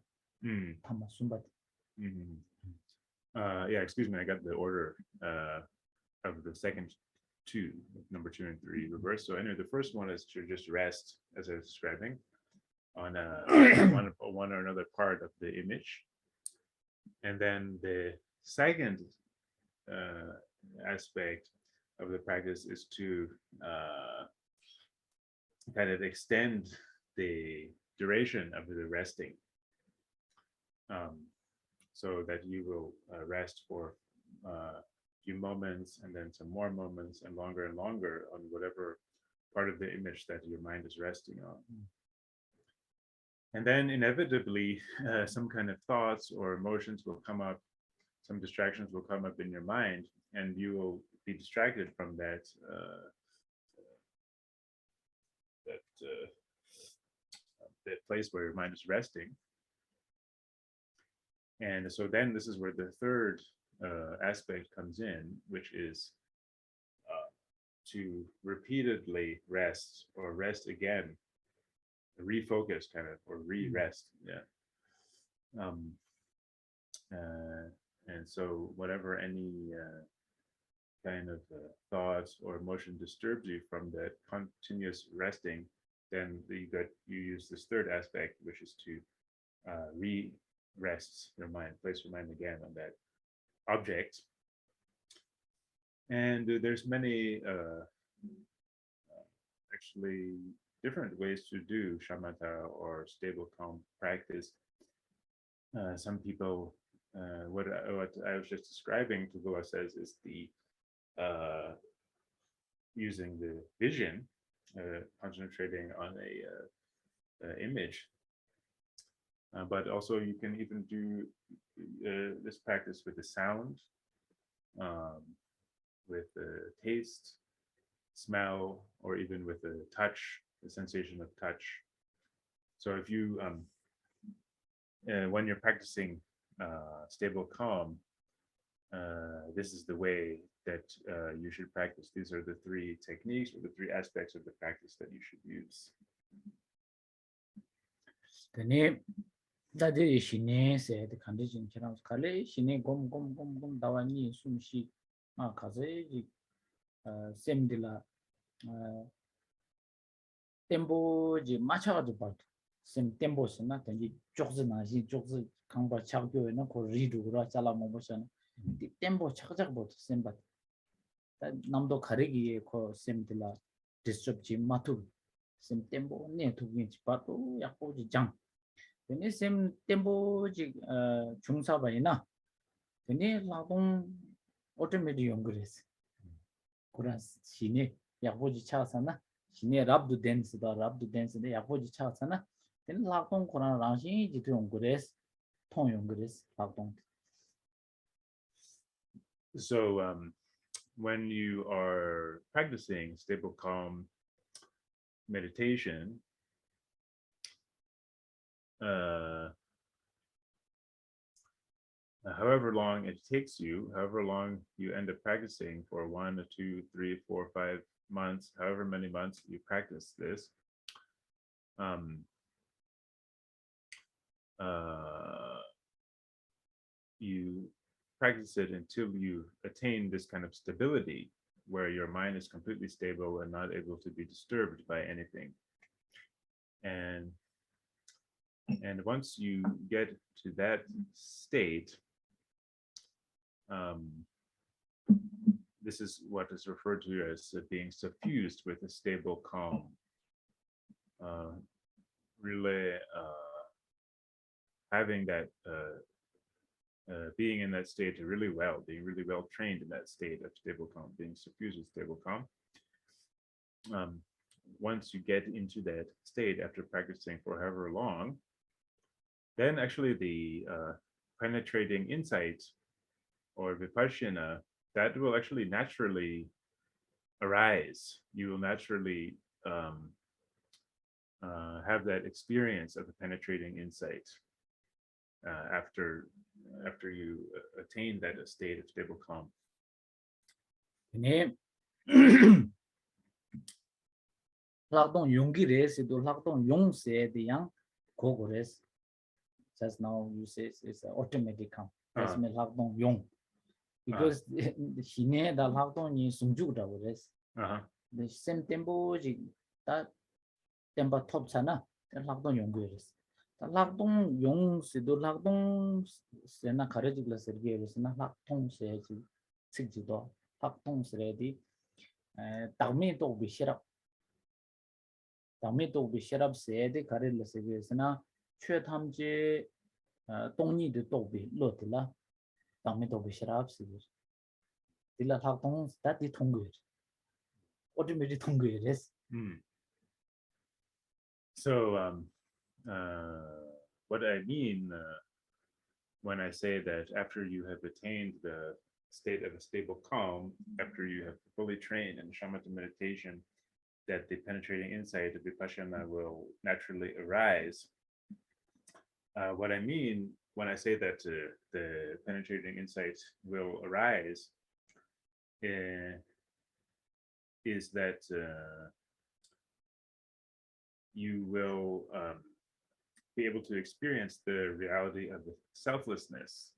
tama somebody Yeah, excuse me, I got the order of the second two, number 2 and 3 reverse. So anyway, the first one is to just rest, as I was describing, on one or another part of the image. And then the second aspect of the practice is to kind of extend the duration of the resting, so that you will rest for a few moments, and then some more moments, and longer on whatever part of the image that your mind is resting on. And then inevitably, some kind of thoughts or emotions will come up, some distractions will come up in your mind, and you will be distracted from that place where your mind is resting. And so then this is where the third aspect comes in, which is to repeatedly rest, or rest again, refocus kind of, or re-rest. Yeah. And so whatever any kind of thoughts or emotion disturbs you from that continuous resting, then you use this third aspect, which is to re-rest your mind, place your mind again on that object. And there's many actually different ways to do shamatha, or stable calm practice. Some people, what I was just describing, Tugula says, is the using the vision, concentrating on a image. But also you can even do this practice with the sound, with the taste, smell, or even with the touch, the sensation of touch. So if you, when you're practicing stable calm, this is the way that you should practice. These are the three techniques, or the three aspects of the practice that you should use. Tene dadi shine se de condition chana kale shine gom dawani sumshi kaze ji semdila tempo ji macha de part sem tempo sna tanji jogzi na ji jogzi kangba chagyo na ko ridu ra chala mo bosana di tempo chagjag bot sem bat ta namdo kharegi ko semdila disturb ji matu sem tempo ne tu gi pato yakpo ji jang 근데 쌤 템포지 중사바이나 근데 라공 오토매틱 연구했어. 그런 시내 약보지 차서나 시내 랍도 댄스데 약보지 차서나 근데 라공 그런 랑시 지도 연구했어. 통 연구했어. 라공. So when you are practicing stable calm meditation, however long it takes you, however long you end up practicing for 1 or 2, 3, 4, 5 months, however many months you practice this, you practice it until you attain this kind of stability where your mind is completely stable and not able to be disturbed by anything. And once you get to that state, this is what is referred to as being suffused with a stable calm. Really having that, being in that state really well, being really well trained in that state of stable calm, being suffused with stable calm. Once you get into that state after practicing for however long, then actually the penetrating insight or vipassana, that will actually naturally arise. You will naturally have that experience of a penetrating insight after you attain that state of stable calm. Lakdong yongi res itu lakdong yong se the yang kogores. Just now you say it's automatic calm. That's me lakdong yong. Because hine da lakdong ni sungju da res. The same tempo that tempo top sana lakdong yongi res. lakdong yong se do lakdong se na 가르치고 serge res na lakdong se ji sikji do lakdong se di dagme to bi shirap dagme to bi shirap se de 가르를 serge스나 최탐지 동니도 또 bi lotla dagme to bi shirap se dilla lakdong stati 통고 automatic 통고 res. So what I mean when I say that after you have attained the state of a stable calm, after you have fully trained in shamatha meditation, that the penetrating insight of vipassana will naturally arise. What I mean when I say that the penetrating insight will arise is that you will be able to experience the reality of the selflessness.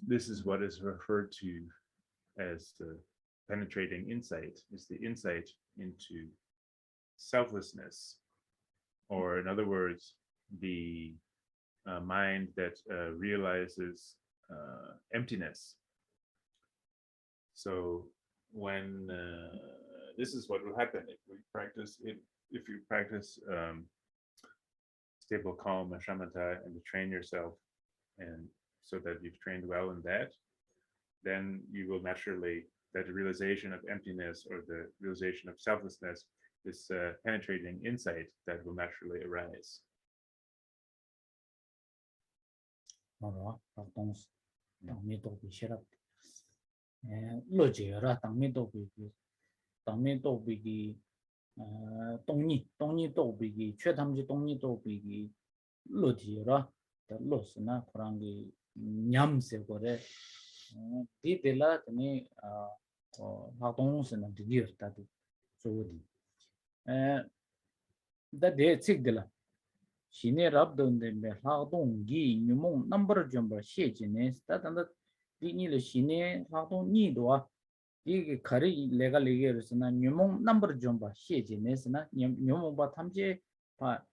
This is what is referred to as the penetrating insight, is the insight into selflessness, or in other words, the mind that realizes emptiness. So when this is what will happen if we practice it. If you practice stable calm and shamatha and you train yourself, and so that you've trained well in that, then you will naturally, that realization of emptiness or the realization of selflessness, this penetrating insight that will naturally arise. 동니 도비기 최탐지 동니 도비기 로지라 로스나 코랑기 냠세고레 디텔라 테니 하동스나 디기르다디 소디 다데 칙들라 시네 랍던데 메 하동기 뉴몽 넘버 점버 시에지네 스타단다 디니르 시네 하동 니도아 이게 가리 내가 얘기해서나 뉴몽 넘버 좀 봐. 시에지네스나 뉴몽 봐 탐지 봐.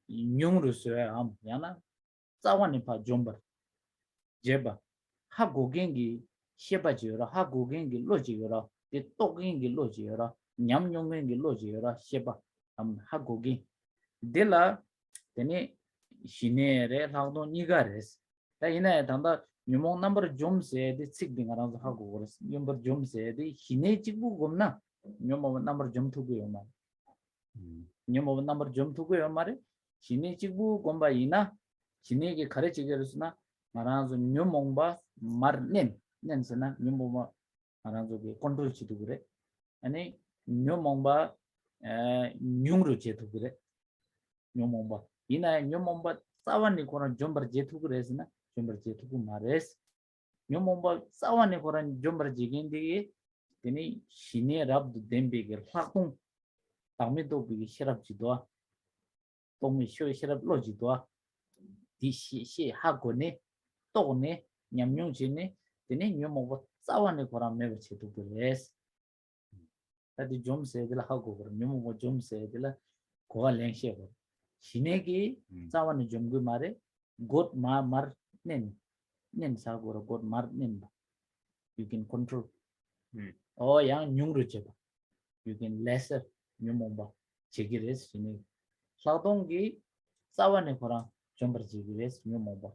뉴으로 써야 야나 자원이 봐 좀버. 제바 하고겐기 시바지요라 하고겐기 로지요라 이 똑겐기 로지요라 냠뇽겐기 로지요라 시바 하고기 델라 데니 시네레 하도 니가레스 다 이내 단다 뉴몽 넘버 좀 세디 찍딩 알아서 하고 그랬어. 넘버 좀 세디 희내 찍고 겁나. 뉴몽 넘버 좀 두고요 말. 뉴몽 넘버 좀 두고요 말에 희내 찍고 겁바 이나 희내게 가르치게르스나 말아서 뉴몽바 말넨 낸스나 뉴몽바 말아서게 컨트롤 치도 그래. 아니 뉴몽바 뉴로 제도 그래. 뇽몽바 이나 뇽몽바 싸완이 고란 좀버 제투 그래스나 좀버 제투고 마레스 뇽몽바 싸완이 고란 좀버 지긴디 되니 신의 랍도 뎀베게 확동 다음에도 비기 시랍지도 동미 쇼 시랍 로지도 디시시 하고네 또네 냠뇽지네 되니 뇽몽바 싸완이 고란 메베 제투 그래스 다디 좀 세들 하고 그럼 뇽몽바 좀 세들 고가 랭시고 신에게 싸완이 좀그 말에 곧 마말 nen sagora god mar nen you can control oh yang nyungru cheba you can lesser nyumomba chegires ni sadongi sawane khora chombar chegires nyumomba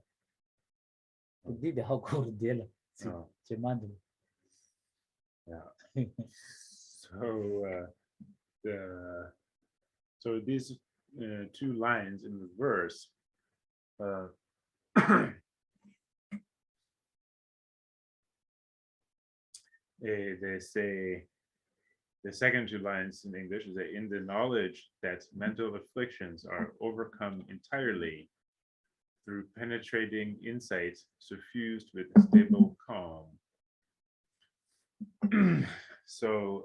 di de hakor dela chemand yeah. So these two lines in the verse they say the second two lines in English is that in the knowledge that mental afflictions are overcome entirely through penetrating insight suffused with stable calm. So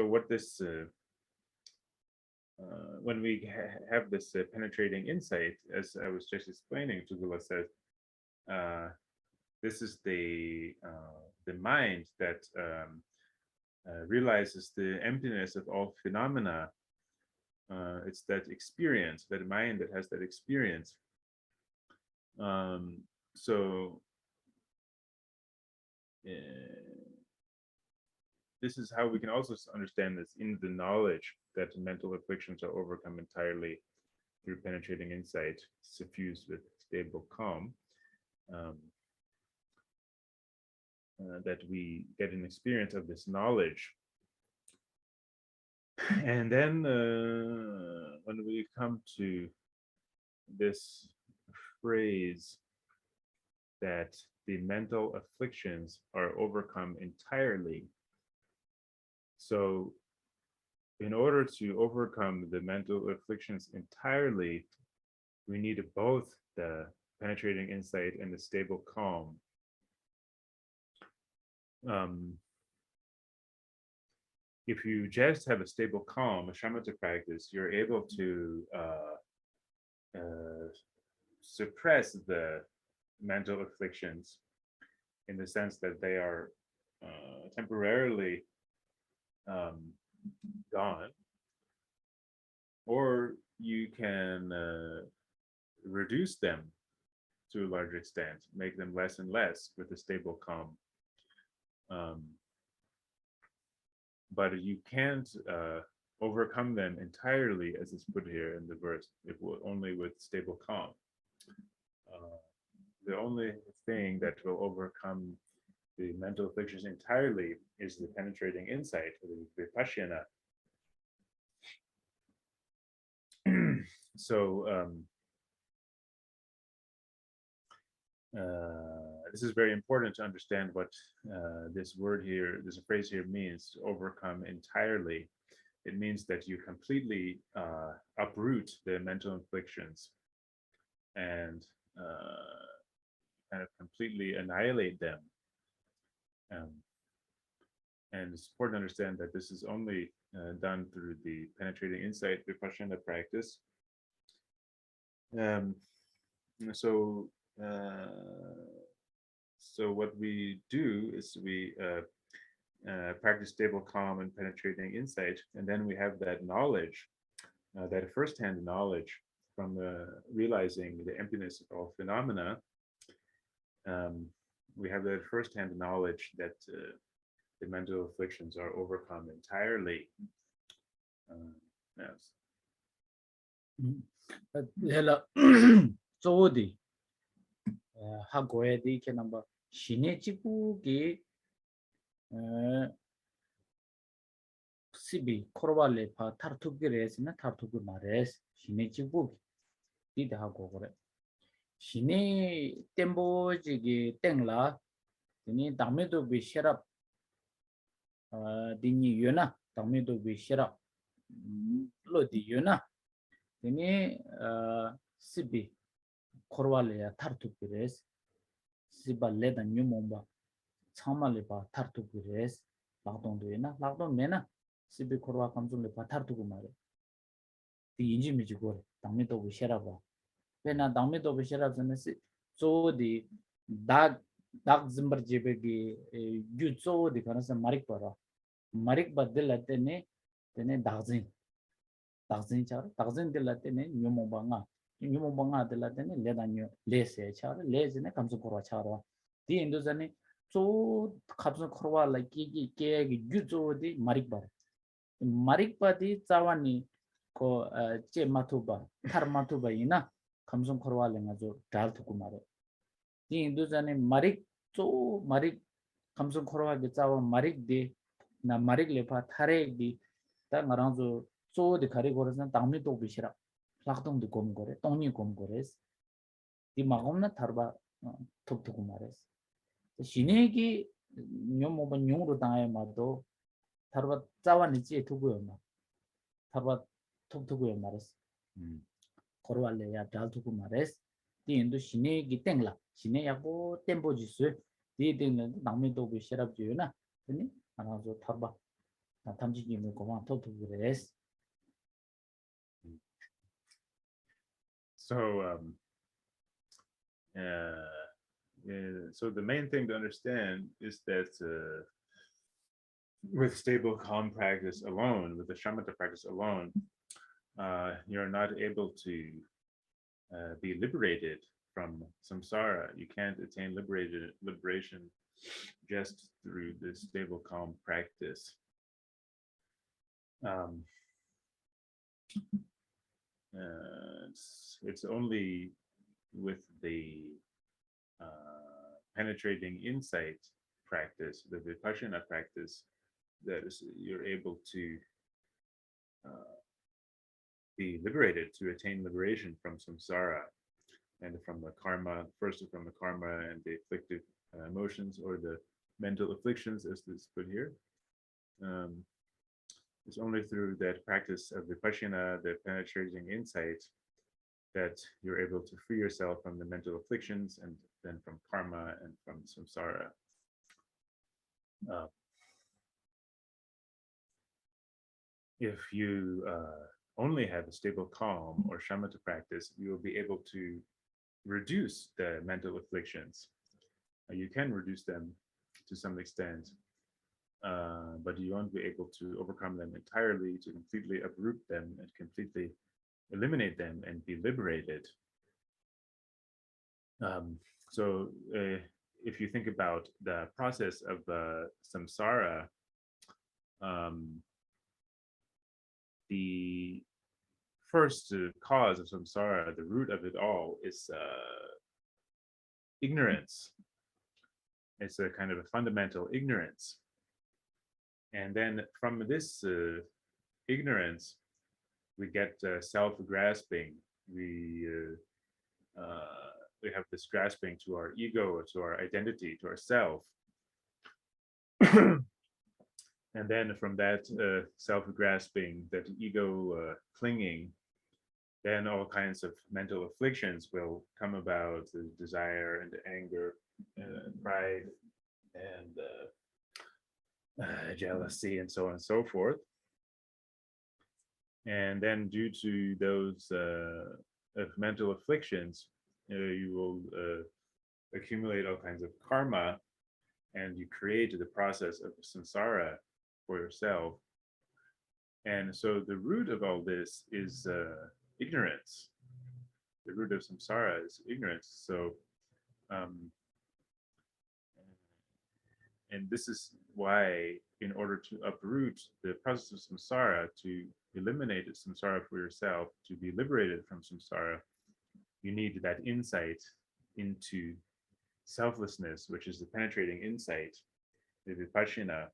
what this when we have this penetrating insight, as I was just explaining, Tugula said, this is the mind that realizes the emptiness of all phenomena. It's that experience, that mind that has that experience. So this is how we can also understand this in the knowledge that mental afflictions are overcome entirely through penetrating insight, suffused with stable calm. That we get an experience of this knowledge. And then when we come to this phrase that the mental afflictions are overcome entirely. So in order to overcome the mental afflictions entirely, we need both the penetrating insight and the stable calm. If you just have a stable calm, a shamatha practice, you're able to suppress the mental afflictions in the sense that they are temporarily gone, or you can reduce them to a large extent, make them less and less with a stable calm. But you can't overcome them entirely, as is put here in the verse, only with stable calm. The only thing that will overcome the mental afflictions entirely is the penetrating insight, the vipassana. So this is very important to understand what this word here, this phrase here means, to overcome entirely. It means that you completely uproot the mental afflictions and kind of completely annihilate them. And it's important to understand that this is only done through the penetrating insight vipassana practice. So what we do is we practice stable calm and penetrating insight, and then we have that knowledge, that first-hand knowledge from realizing the emptiness of all phenomena. We have that first-hand knowledge that the mental afflictions are overcome entirely. Yes. Hello. So the hagoe di ke number shinechiku ge sibi korwale pa tartugires na tartugu mares shinechiku di da hago gore shine tembo jige tengla ni damedo be sharap Dini yuna, Tamido Bishara Lodi yuna, Dini Sibi Korwalia Tartu Pires, Siba Leda Numomba, Chamalipa Tartu Pires, Lagdon Duena, Lagdon Mena, Sibi Korwa comes on the Patartu Gumare. The Injimijigore, Tamido Bisharaba. When a Damido Bisharabs and so the Dag Zimber Jibegi, Jutso, the Kanasa Marikpara. Marik Badillatene, then Dazin. Dazin char, Dazin de Latene, Numobanga de Latene, Ledan Lese char, Lesine comes to Korachara. The Indozani, so Kapsan Korwa like Kiki, Keg, Juzo di Marikbar. Marikba di Zawani ko Che Matuba, Tarmatuba ina, comes on Korwa Lengazo, Daltukumare. The Indozani Marik, so Marik comes on Korwa gets our Marik de. Na marik lepa thare di ta ngarang zo so de khari gores na tamni to bishra lakdong de kom gore tongni kom gores di magom na tharba thuk thuk mares shine gi nyom mo ban nyong ro tae ma do tharba chawa ni chi thuk go ma tharba thuk thuk go mares korwale ya dal thuk mares di indu shine gi tengla shine ya go tempo ji su di ding namni to bishra ju na ni 안아서 타봐 탐지기는 고만 토토그레스. So so the main thing to understand is that with stable calm practice alone, with the shamatha practice alone, you're not able to be liberated from samsara. You can't attain liberation just through this stable calm practice. It's only with the penetrating insight practice, the vipassana practice, that you're able to be liberated, to attain liberation from samsara and from the karma, first from the karma and the afflictive emotions or the mental afflictions, as this put here. It's only through that practice of vipassana, the penetrating insight, that you're able to free yourself from the mental afflictions and then from karma and from samsara. If you only have a stable calm or shamatha practice, you will be able to reduce the mental afflictions. You can reduce them to some extent, but you won't be able to overcome them entirely, to completely uproot them and completely eliminate them and be liberated. So if you think about the process of samsara, the first cause of samsara, the root of it all, is ignorance. It's a kind of a fundamental ignorance. And then from this ignorance, we get self-grasping. We have this grasping to our ego, to our identity, to ourself. And then from that self-grasping, that ego clinging, then all kinds of mental afflictions will come about, the desire and anger, pride, and jealousy, and so on and so forth. And then due to those mental afflictions, you will accumulate all kinds of karma, and you create the process of samsara for yourself. And so the root of all this is ignorance. The root of samsara is ignorance. So, and this is why, in order to uproot the process of samsara, to eliminate samsara for yourself, to be liberated from samsara, you need that insight into selflessness, which is the penetrating insight, the vipassana.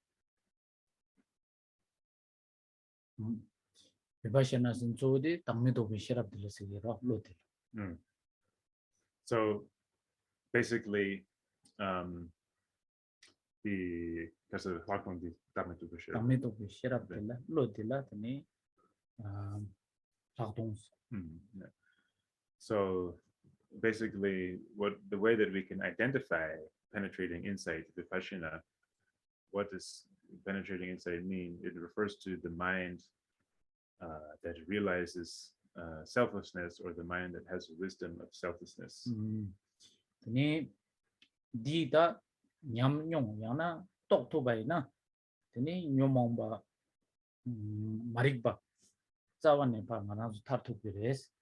So basically, because of Hakon the Dharma to Bashir. 담에도 그 시랍들라 로딜라 드니 작동스. So basically, the way that we can identify penetrating insight, vipassana, what does penetrating insight mean? It refers to the mind that realizes selflessness, or the mind that has wisdom of selflessness. 드니 디다 냠뇽 야나 똑토바이나 드니 뇨몽바 마릭바 자완네 바가나서 타투비레스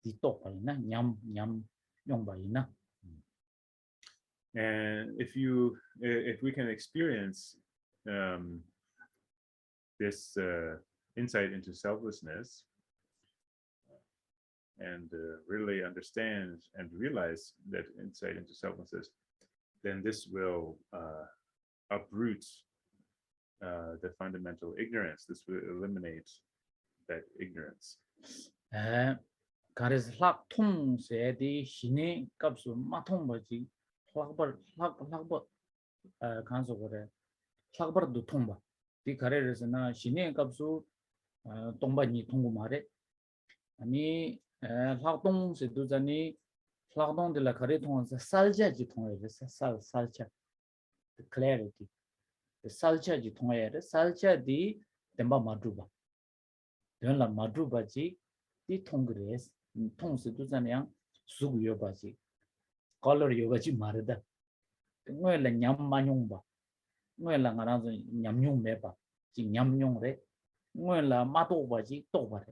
디 똑바이나 냠냠 뇽바이나. And if we can experience this insight into selflessness, and really understand and realize that insight into selflessness, then this will uproot the fundamental ignorance. This will eliminate that ignorance. 가레스 락 통세디 신의 값을 마통바지 락벌 간소거래 락벌도 통바 디 가레르스나 신의 값을 동바니 통고 말에 아니 락동세도 자니 락동들라 가레 통해서 살자지 통해서 살차 the clarity the 살자지 통해야 살자디 덴바 마두바 된라 마두바지 디 통그레스 통세도 자냥 수구 요바지 color 요바지 마르다 ngoela 냠마뇽바 ngoela 가라서 냠뇽 매바 지 냠뇽레 ngoela 마도바지 또바레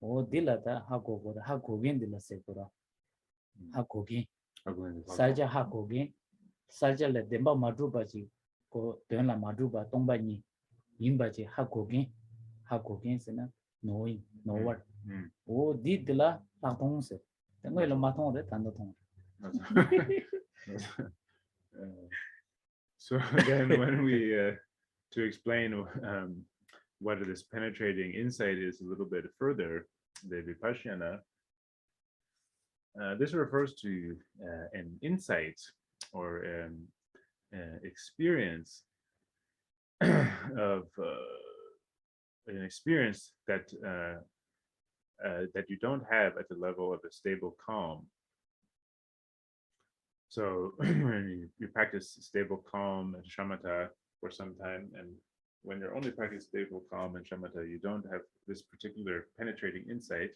오 딜라다 하고고다 하고긴 딜라세고라 하고긴 살자 하고긴 살자레 덴바 마두바지 고 된라 마두바 동바니 임바지 하고긴 하고긴스나 노이 노월 오 디딜라 파통세 ngoela 마통레 단도통. So then when we to explain what this penetrating insight is a little bit further, the vipassana, this refers to an insight or an experience of an experience that that you don't have at the level of a stable calm. So when you practice stable calm and shamatha for some time, and when you're only practicing stable calm and shamatha, you don't have this particular penetrating insight.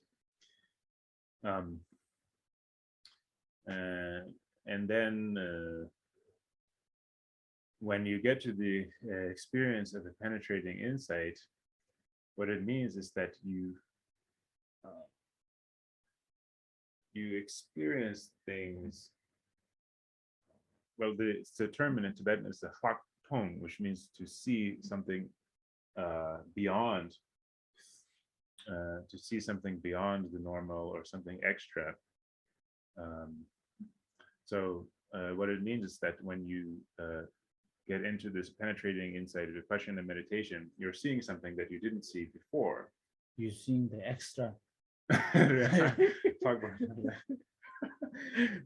And then when you get to the experience of a penetrating insight, what it means is that you experience things. Well, the term in Tibetan is the hak tong, which means to see something beyond, the normal or something extra. So what it means is that when you get into this penetrating insight of vipassana meditation, you're seeing something that you didn't see before. You're seeing the extra.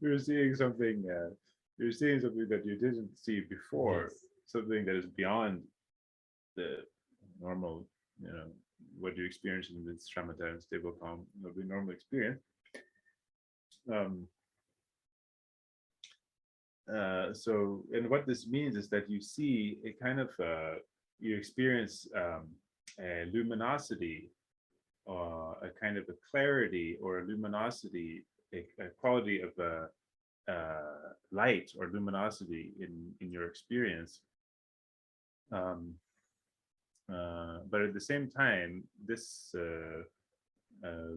You're seeing something. You're seeing something that you didn't see before. Yes. Something that is beyond the normal, what you experience in this shamatha and stable calm, the normal experience. So, and what this means is that you see a kind of, you experience a luminosity, a kind of a clarity or a luminosity, a quality of light or luminosity in your experience. But at the same time, this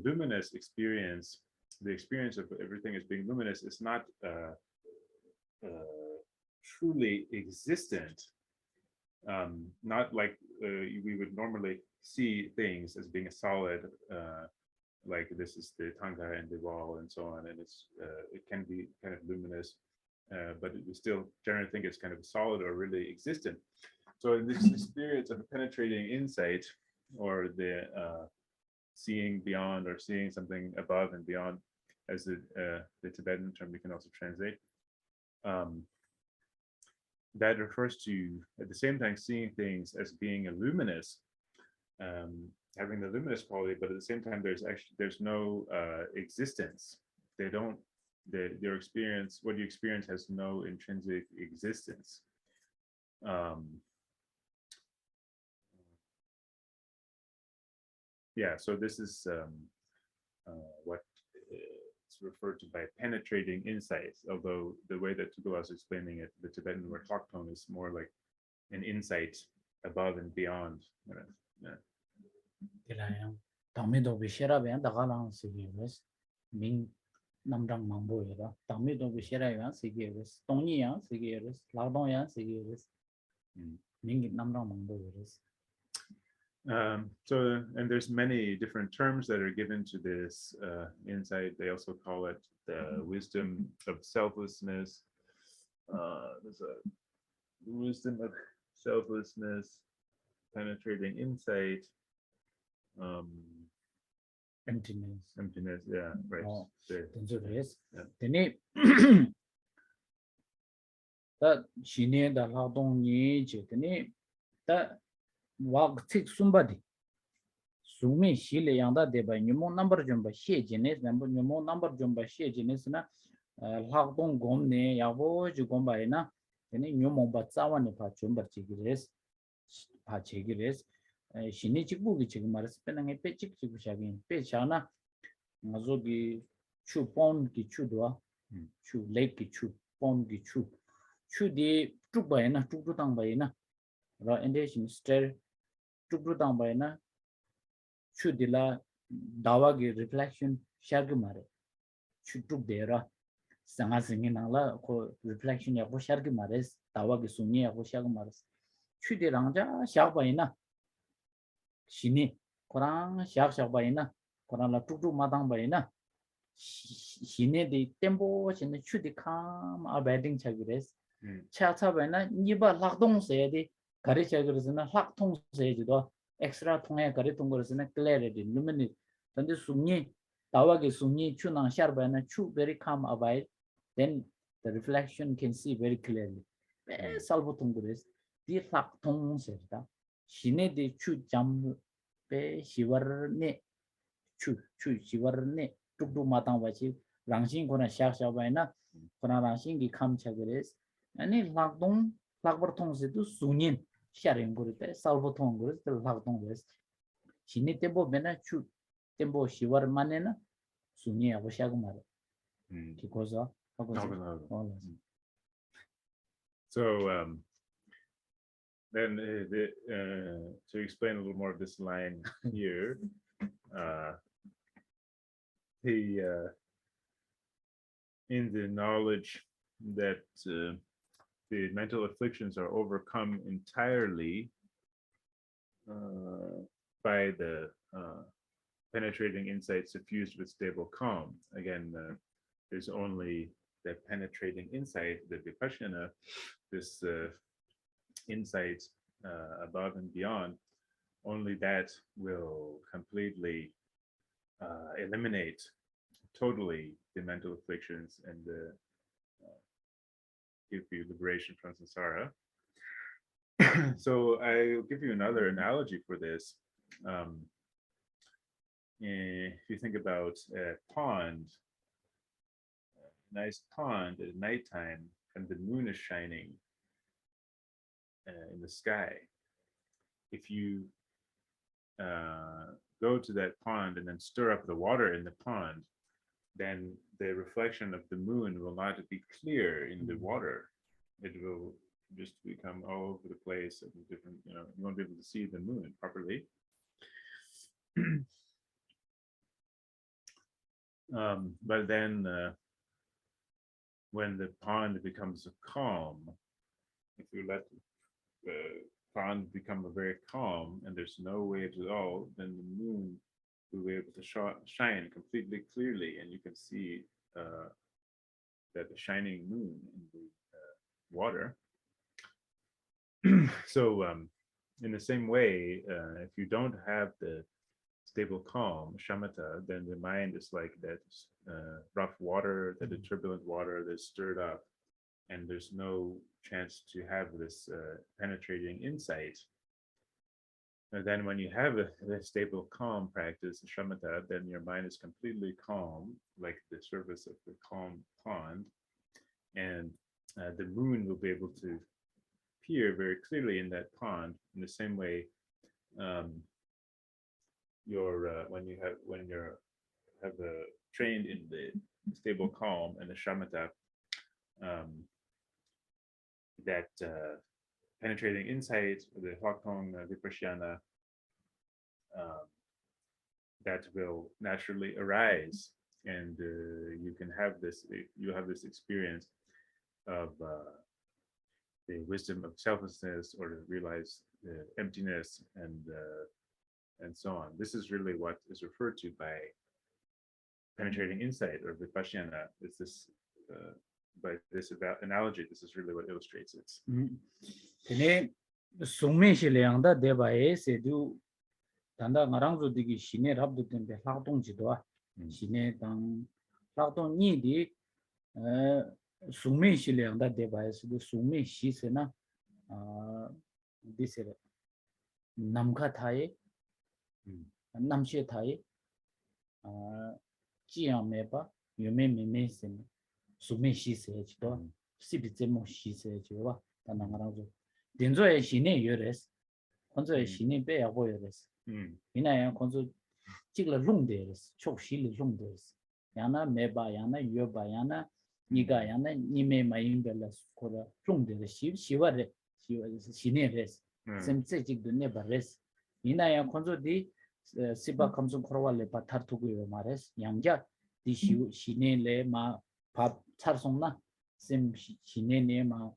luminous experience, the experience of everything as being luminous, is not truly existent. Not like we would normally see things as being a solid, like this is the tanga and the wall and so on, and it can be kind of luminous, but we still generally think it's kind of solid or really existent. So in this experience of penetrating insight, or the seeing beyond, or seeing something above and beyond, as the Tibetan term we can also translate, that refers to, at the same time, seeing things as being luminous, having the luminous quality, but at the same time, there's no existence. They don't. Their experience, what you experience, has no intrinsic existence. Yeah, so this is what it's referred to by penetrating insights, although the way that Tukula was explaining it, the Tibetan word Hlakton, is more like an insight above and beyond. Yeah. Namrang Mambo Yada, Tamido Bishera Sigirus, Tonya Sigirus, Lardon Sigirus, Ming Namrang Mambo Yadis. So, and there's many different terms that are given to this insight. They also call it the wisdom of selflessness. There's a wisdom of selflessness, penetrating insight. Emptiness, yeah, right. Then that she need the Ladon Yitini that walk take somebody. Sumi Shile Yanda de by Numo number jumba she genes, number jumba she genes na Ladon Gomne, Yavo, Jugombaina, any Numo Batsawan Pachumba Chigres, Pachigres. She needs to book Chigmaris, spending a pechik Chikushavin, Pechana, Mazogi, Chu Pon Gichudua, Chu Lake Gichu, Pon Gichu, Chu de Tubaina, Tukutangbaina, Ra-endation stare, Tukutangbaina, Chu de la Dawagi reflection, Shagimare, Chu Tukdera, Sanga singing ala, reflection Yako Shagimares, Dawagi Suni Yako Shagmares, Chu de Ranja, Shabaina. Shini, Koran Shak Baina, Koran la Tutu Madang Baina, Shini the tempo, Shini Chudi Kam, abiding Chagres, Chata Baina, Niba Lakdong said, Karichagresina, Laktong said, extra Tonga Karitongos and clarity, luminate, then the Suni, Tawagi Suni, Chunan Sharbana, Chu very calm abide, then the reflection can see very clearly. Salvatongres, the Laktong said that. Shine de chu jam pe shiwarne chu shiwarne tukdu matang bachi rangshin kona shak shabaina kona rangshin ki kham chagres ani lakdong lakbartong se tu sunin sharing gurite salbotong gurite lakdong res shine tembo bena chu tembo shiwar manena sunin abo shagmare kikoza so then to explain a little more of this line here, in the knowledge that the mental afflictions are overcome entirely by the penetrating insight suffused with stable calm. Again, there's only the penetrating insight, the Vipassana, this insight above and beyond, only that will completely eliminate totally the mental afflictions and give you liberation from samsara. So I'll give you another analogy for this. If you think about a pond, a nice pond at nighttime, and the moon is shining in the sky. If you go to that pond and then stir up the water in the pond, then the reflection of the moon will not be clear in the water. It will just become all over the place and different, you won't be able to see the moon properly. But then when the pond becomes calm, if you let the pond become very calm and there's no waves at all, then the moon will be able to shine completely clearly, and you can see that the shining moon in the water. So in the same way, if you don't have the stable calm, shamatha, then the mind is like that rough water, that the turbulent water that's stirred up and there's no chance to have this penetrating insight. And then when you have a stable, calm practice, shamatha, then your mind is completely calm, like the surface of the calm pond, and the moon will be able to appear very clearly in that pond. In the same way, when you're trained in the stable calm and the shamatha, that penetrating insight, the Hwakong Vipassana, that will naturally arise, and you have this experience of the wisdom of selflessness, or to realize the emptiness, and so on. This is really what is referred to by penetrating insight or vipassana. It's this by this about analogy. This is really what illustrates it. Tene sungme shileyangda debaye sedu tanda ngarangzu digi shine rabdu tembe lakdong jidwa shine tang lakdong ni di sungme shileyangda debaye sedu sungme shi sena disere namka thaye namshe thaye jiyang meba yume meme sena sungme shi se jidwa sibi zemo shi se jidwa tanda ngarangzu denzoe shine yores konzoe shine be yago yores 이나야 건조 찍을 롱데스 촉실이 롱데스 야나 메바 야나 여바 야나 니가 야나 니메 마임벨스 코라 롱데스 시와레 시네레스 셈체직도 네바레스 이나야 건조디 시바 감성 코라왈레 바타르투고 마레스 양자 디시 시네레 마밥 차송나 셈 시네네 마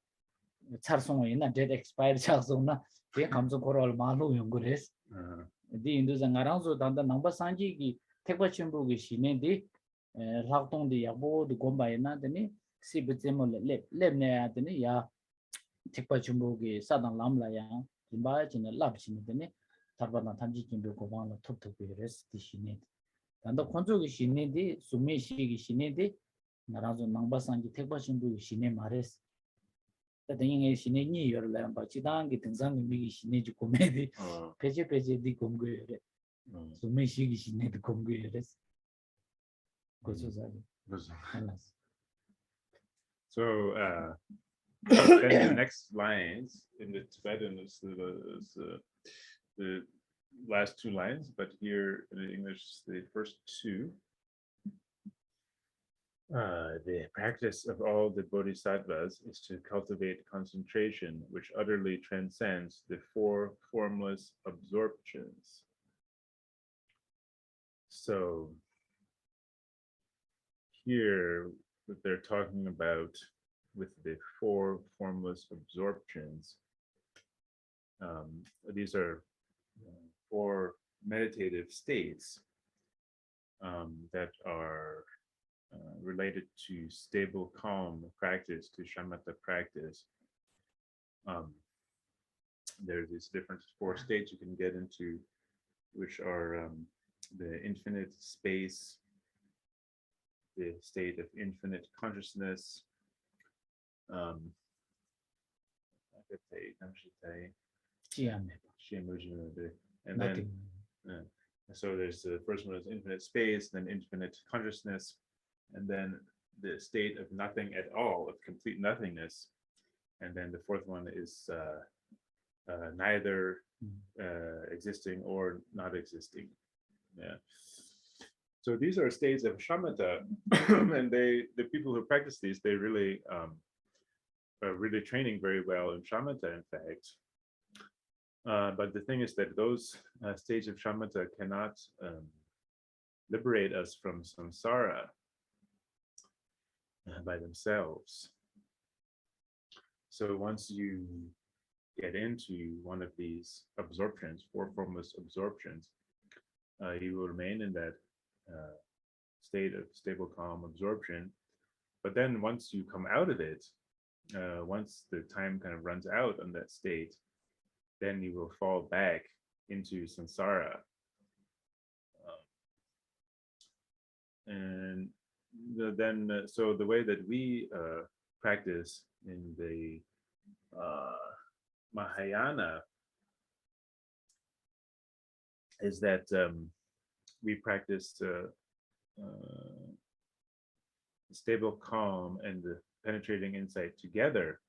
차송이나 데드 익스파이어 차송나 제 감성 코라왈 마로 연구레스 di indu zangarang so danda namba sanji gi tekwa chimbu gi shine di rakdong di yabo di gomba ina dani si bitsemo le ne ya dani ya tekwa chimbu gi sadang lamla ya jimba jina lab chine dani tarba na tamji chimbu gomba la top top res di shine danda khonzo gi shine di sume shi gi shine di ngarang so namba sanji tekwa chimbu gi shine mares 다행히 신이 열려 바치당 기 등산이 미기 신이 주 고메디 페제 디 공부에 숨이 쉬기 신이 디 공부에 고소자리 So then the next lines in the Tibetan is the last two lines, but here in English the first two. The practice of all the Bodhisattvas is to cultivate concentration, which utterly transcends the four formless absorptions. So here, what they're talking about with the four formless absorptions, these are four meditative states that are related to stable, calm practice, to shamatha practice. There are these different four states you can get into, which are the infinite space, the state of infinite consciousness, and then so there's the first one is infinite space, then infinite consciousness, and then the state of nothing at all, of complete nothingness. And then the fourth one is neither existing or not existing. Yeah. So these are states of shamatha, and the people who practice these, they really are really training very well in shamatha, in fact. But the thing is that those states of shamatha cannot liberate us from samsara by themselves. So once you get into one of these absorptions, four formless absorptions, you will remain in that state of stable, calm absorption. But then once you come out of it, once the time kind of runs out on that state, then you will fall back into samsara. And then, so the way that we practice in the Mahayana is that we practice stable calm and the penetrating insight together.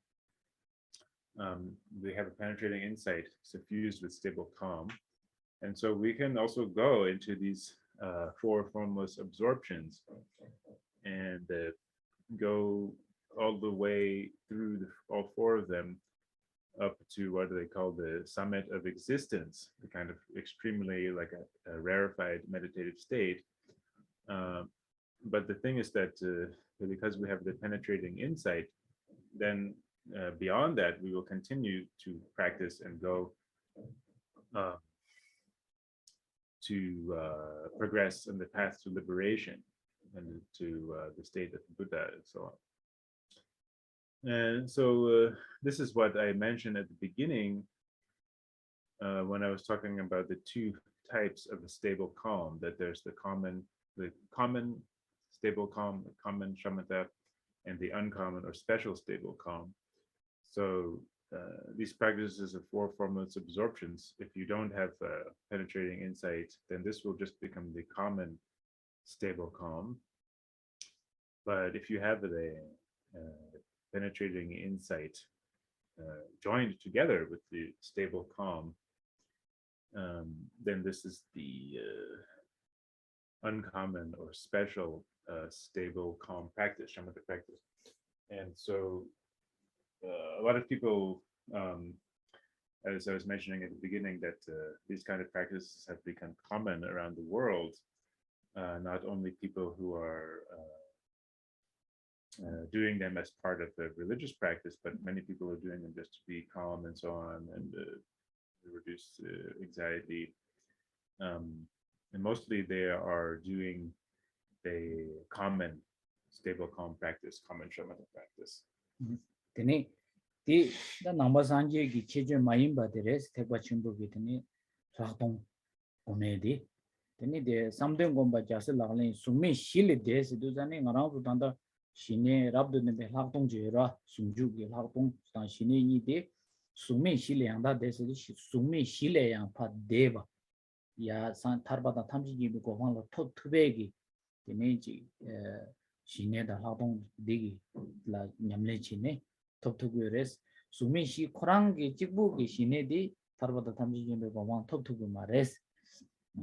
We have a penetrating insight suffused with stable calm. And so we can also go into these four formless absorptions and go all the way through all four of them up to what they call the summit of existence, the kind of extremely like a rarefied meditative state. But the thing is that because we have the penetrating insight, then beyond that, we will continue to practice and go to progress on the path to liberation and to the state of Buddha and so on. And so this is what I mentioned at the beginning when I was talking about the two types of a stable calm, that there's the common stable calm, the common shamatha, and the uncommon or special stable calm. So these practices of four formless absorptions, if you don't have penetrating insight, then this will just become the common stable calm. But if you have the penetrating insight joined together with the stable calm, then this is the uncommon or special stable calm practice, shamatha practice. And so a lot of people, as I was mentioning at the beginning, that these kind of practices have become common around the world, not only people who are doing them as part of the religious practice, but many people are doing them just to be calm and so on, and reduce anxiety. And mostly they are doing a common stable calm practice, common shamatha practice. Tene the number sanje gi cheje mayimba de res tekwa chimbu gi tene rakdong omedi tene de samden gomba jase lagle sumi shile de se do jane ngarang bu tanda shine rabdo ne lakdong je ra sumju gi lakdong sta shine ni de sumi shile yanda de se sumi shile yang pa deba ya san tarbada tamji gi ko wang la to tubegi tene ji shine da lakdong digi la nyamle chine 톱투구레스 수미시 코랑게 찍부기 시네디 타르바다 탐지진베 고만 톱투구 마레스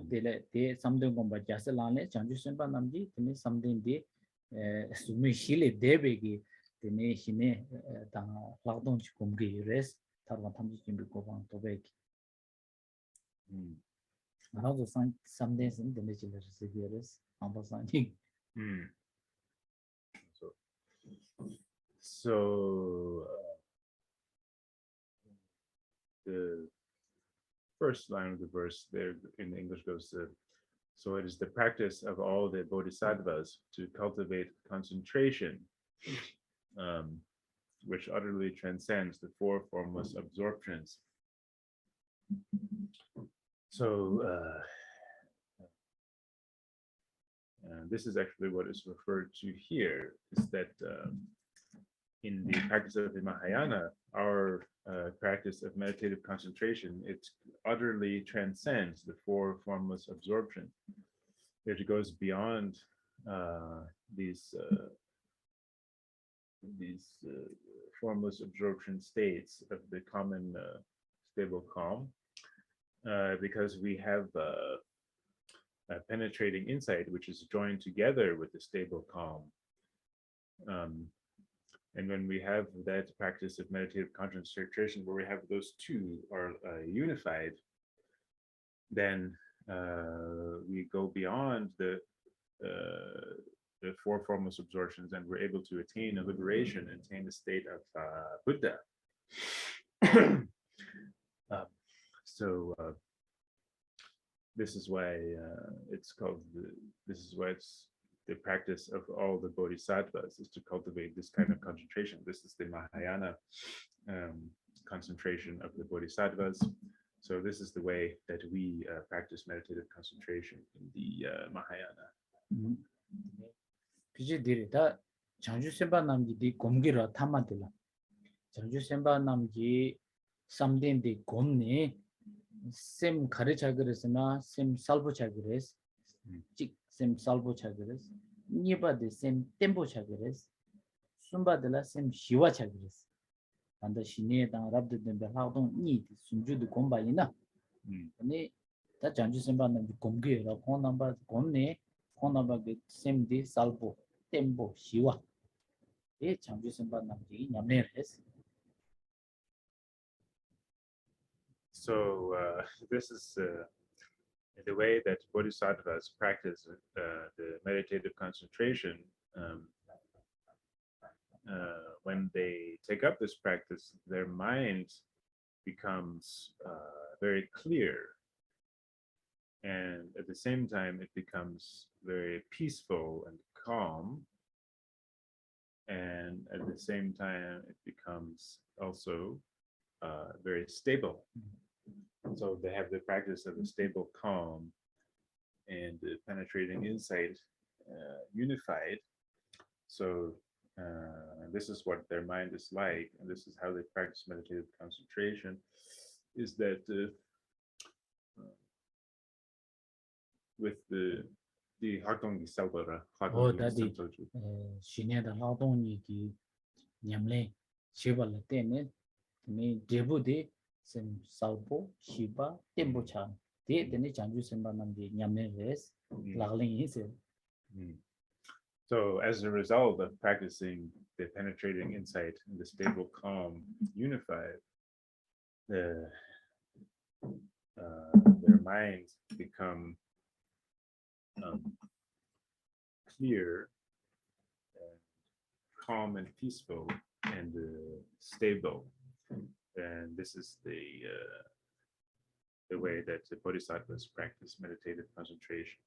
데레 데 삼든 공바 자슬라네 장주 선바 남지 드니 삼든디 수미시레 데베기 드니 시네 다 라동치 공기 레스 타르바 탐지진베 고만 도베기 아라도 삼든슨 데네질레스 세비레스 암바산이 So the first line of the verse there in English goes, so it is the practice of all the Bodhisattvas to cultivate concentration, which utterly transcends the four formless absorptions. So this is actually what is referred to here, is that in the practice of the Mahayana, our practice of meditative concentration, it utterly transcends the four formless absorptions. It goes beyond these formless absorption states of the common stable calm, because we have a penetrating insight, which is joined together with the stable calm. And when we have that practice of meditative concentration, where we have those two are unified, then we go beyond the four formless absorptions, and we're able to attain a liberation, attain the state of Buddha. So this is why it's called the practice of all the Bodhisattvas is to cultivate this kind of concentration. This is the Mahayana concentration of the Bodhisattvas. So this is the way that we practice meditative concentration in the Mahayana. 그지 들이다 장주 sempa namgi di gomgira tamadila. 장주 sempa namgi samden di gomni sem kare chagresna sem salvo chagres. Chik sem salvo chagres. Nipa de sem tempo chagres. Sumba de la sem shiva chagres. Anda shine dang rabde den be hagdong ni sumju de gomba ina. Ani ta 장주 sempa namgi gomgira kon namba gomne kon namba ge sem di salvo tempo shiva. 장주 sempa namgi nyamne res. So this is the way that Bodhisattvas practice the meditative concentration. When they take up this practice, their mind becomes very clear, and at the same time it becomes very peaceful and calm, and at the same time it becomes also very stable. So they have the practice of a stable calm and the penetrating insight unified. So this is what their mind is like, and this is how they practice meditative concentration, is that with the Hakdong Salvara, dadi shine da ladong ni ki nyamle shibala tene ni debu de sem salpo shiba tempo cha de tene 장주 sempa namgi nyamne res lagling is. So as a result of practicing the penetrating insight and the stable calm unified, their minds become clear, calm and peaceful and stable. And this is the way that the Bodhisattvas practice meditative concentration.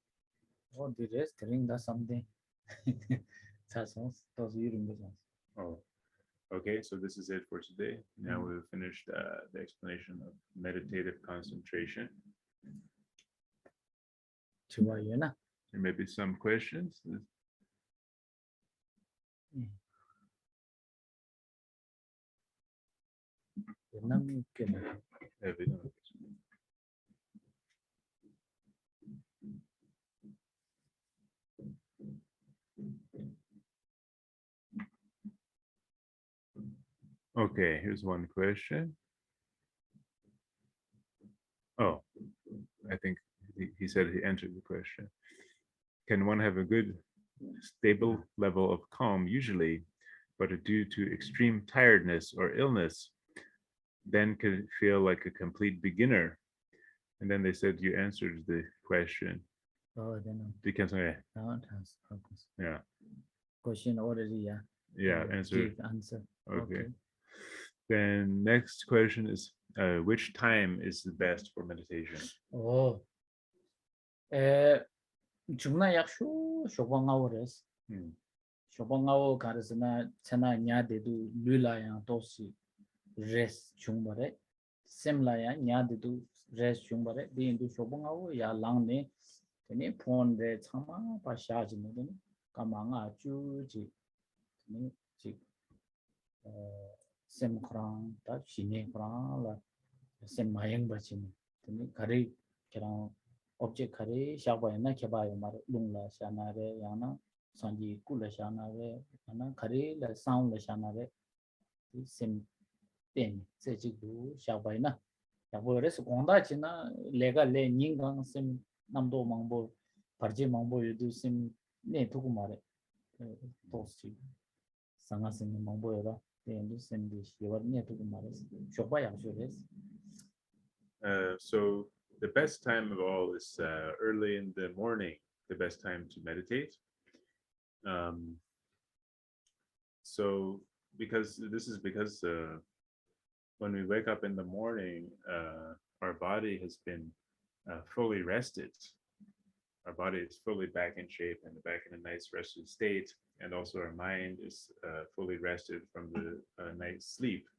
Oh, the rest ring da something. Oh, okay. So this is it for today. Now we've finished the explanation of meditative concentration. There may be some questions. Okay, here's one question. Oh, I think he said he answered the question. Can one have a good, stable level of calm usually, but due to extreme tiredness or illness, then can feel like a complete beginner? And then they said you answered the question. Oh, then yeah. Question already, yeah. Yeah, answer. Okay. Then next question is which time is the best for meditation? Oh. Jumna yakshu shobangawres. Shobangaw karsana chana nya dedu lula yang tosi res chumbare. Semla ya nya dedu res chumbare. De indu shobangaw ya langne tene phone de chama pa shaji ne de kamanga chu ji ne ji sem khrang ta shine khrang la sem mayang ba chin tene kare kirang object kare shaba na kheba mar lungla shana re yana sanji kula shana re ana kare la sound la shana re sem ten se ji du shaba na ya bo res gonda china lega le ningang sem namdo mangbo parje mangbo yudu sem ne tuku mare tosi sanga sem mangbo era ten sem di shiwa ne tuku mare shoba ya res. So the best time of all is early in the morning, the best time to meditate. So because when we wake up in the morning, our body has been fully rested. Our body is fully back in shape and back in a nice rested state. And also our mind is fully rested from the night's sleep.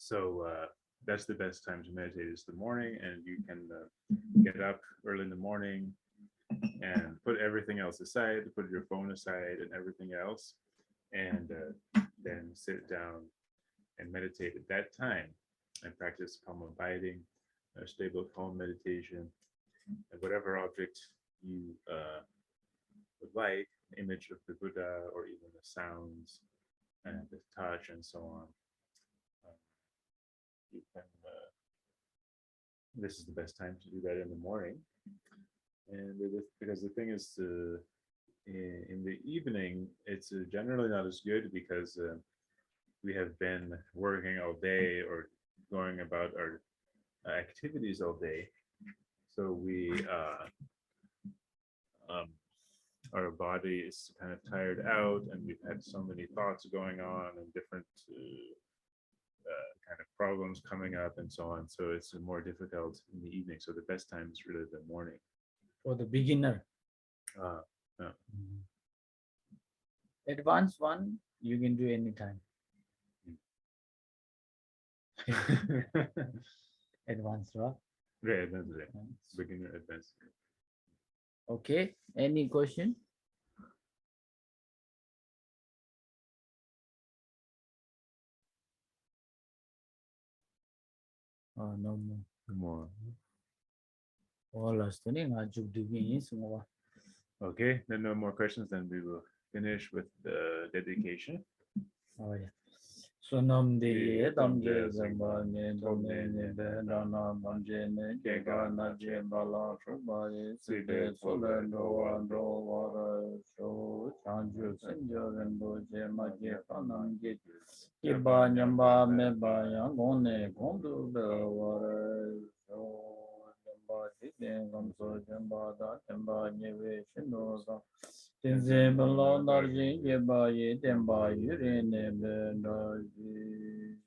So that's the best time to meditate is the morning, and you can get up early in the morning, and put everything else aside, put your phone aside and everything else, and then sit down and meditate at that time and practice calm abiding, stable calm meditation, and whatever object you would like, image of the Buddha or even the sounds and the touch and so on. You can. This is the best time to do that in the morning, and because the thing is, in the evening, it's generally not as good because we have been working all day or going about our activities all day, so we our body is kind of tired out, and we've had so many thoughts going on and different kind of problems coming up and so on. So it's more difficult in the evening. So the best time is really the morning. For the beginner. Yeah. Advanced one, you can do anytime. Advanced, right? Right, advanced, right. Beginner, advanced. Okay, any question? Oh, no more. More. All us turning I took the wings. Okay, then no more questions. Then we will finish with the dedication. Oh yeah. So nam de tam je zamba ne dom ne be dana bam je ne ke ga na je bala shu ba ye si de so le do wa ra sho chan ju sen jo ren bo je ma je pa nam ge ke ba nyam ba me ba ya gon ne gon du be wa ra sho ba ji de gam so jem ba da jem ba nye we shin do sa Tenze bala darje ye ba ye temba yure ne be da ji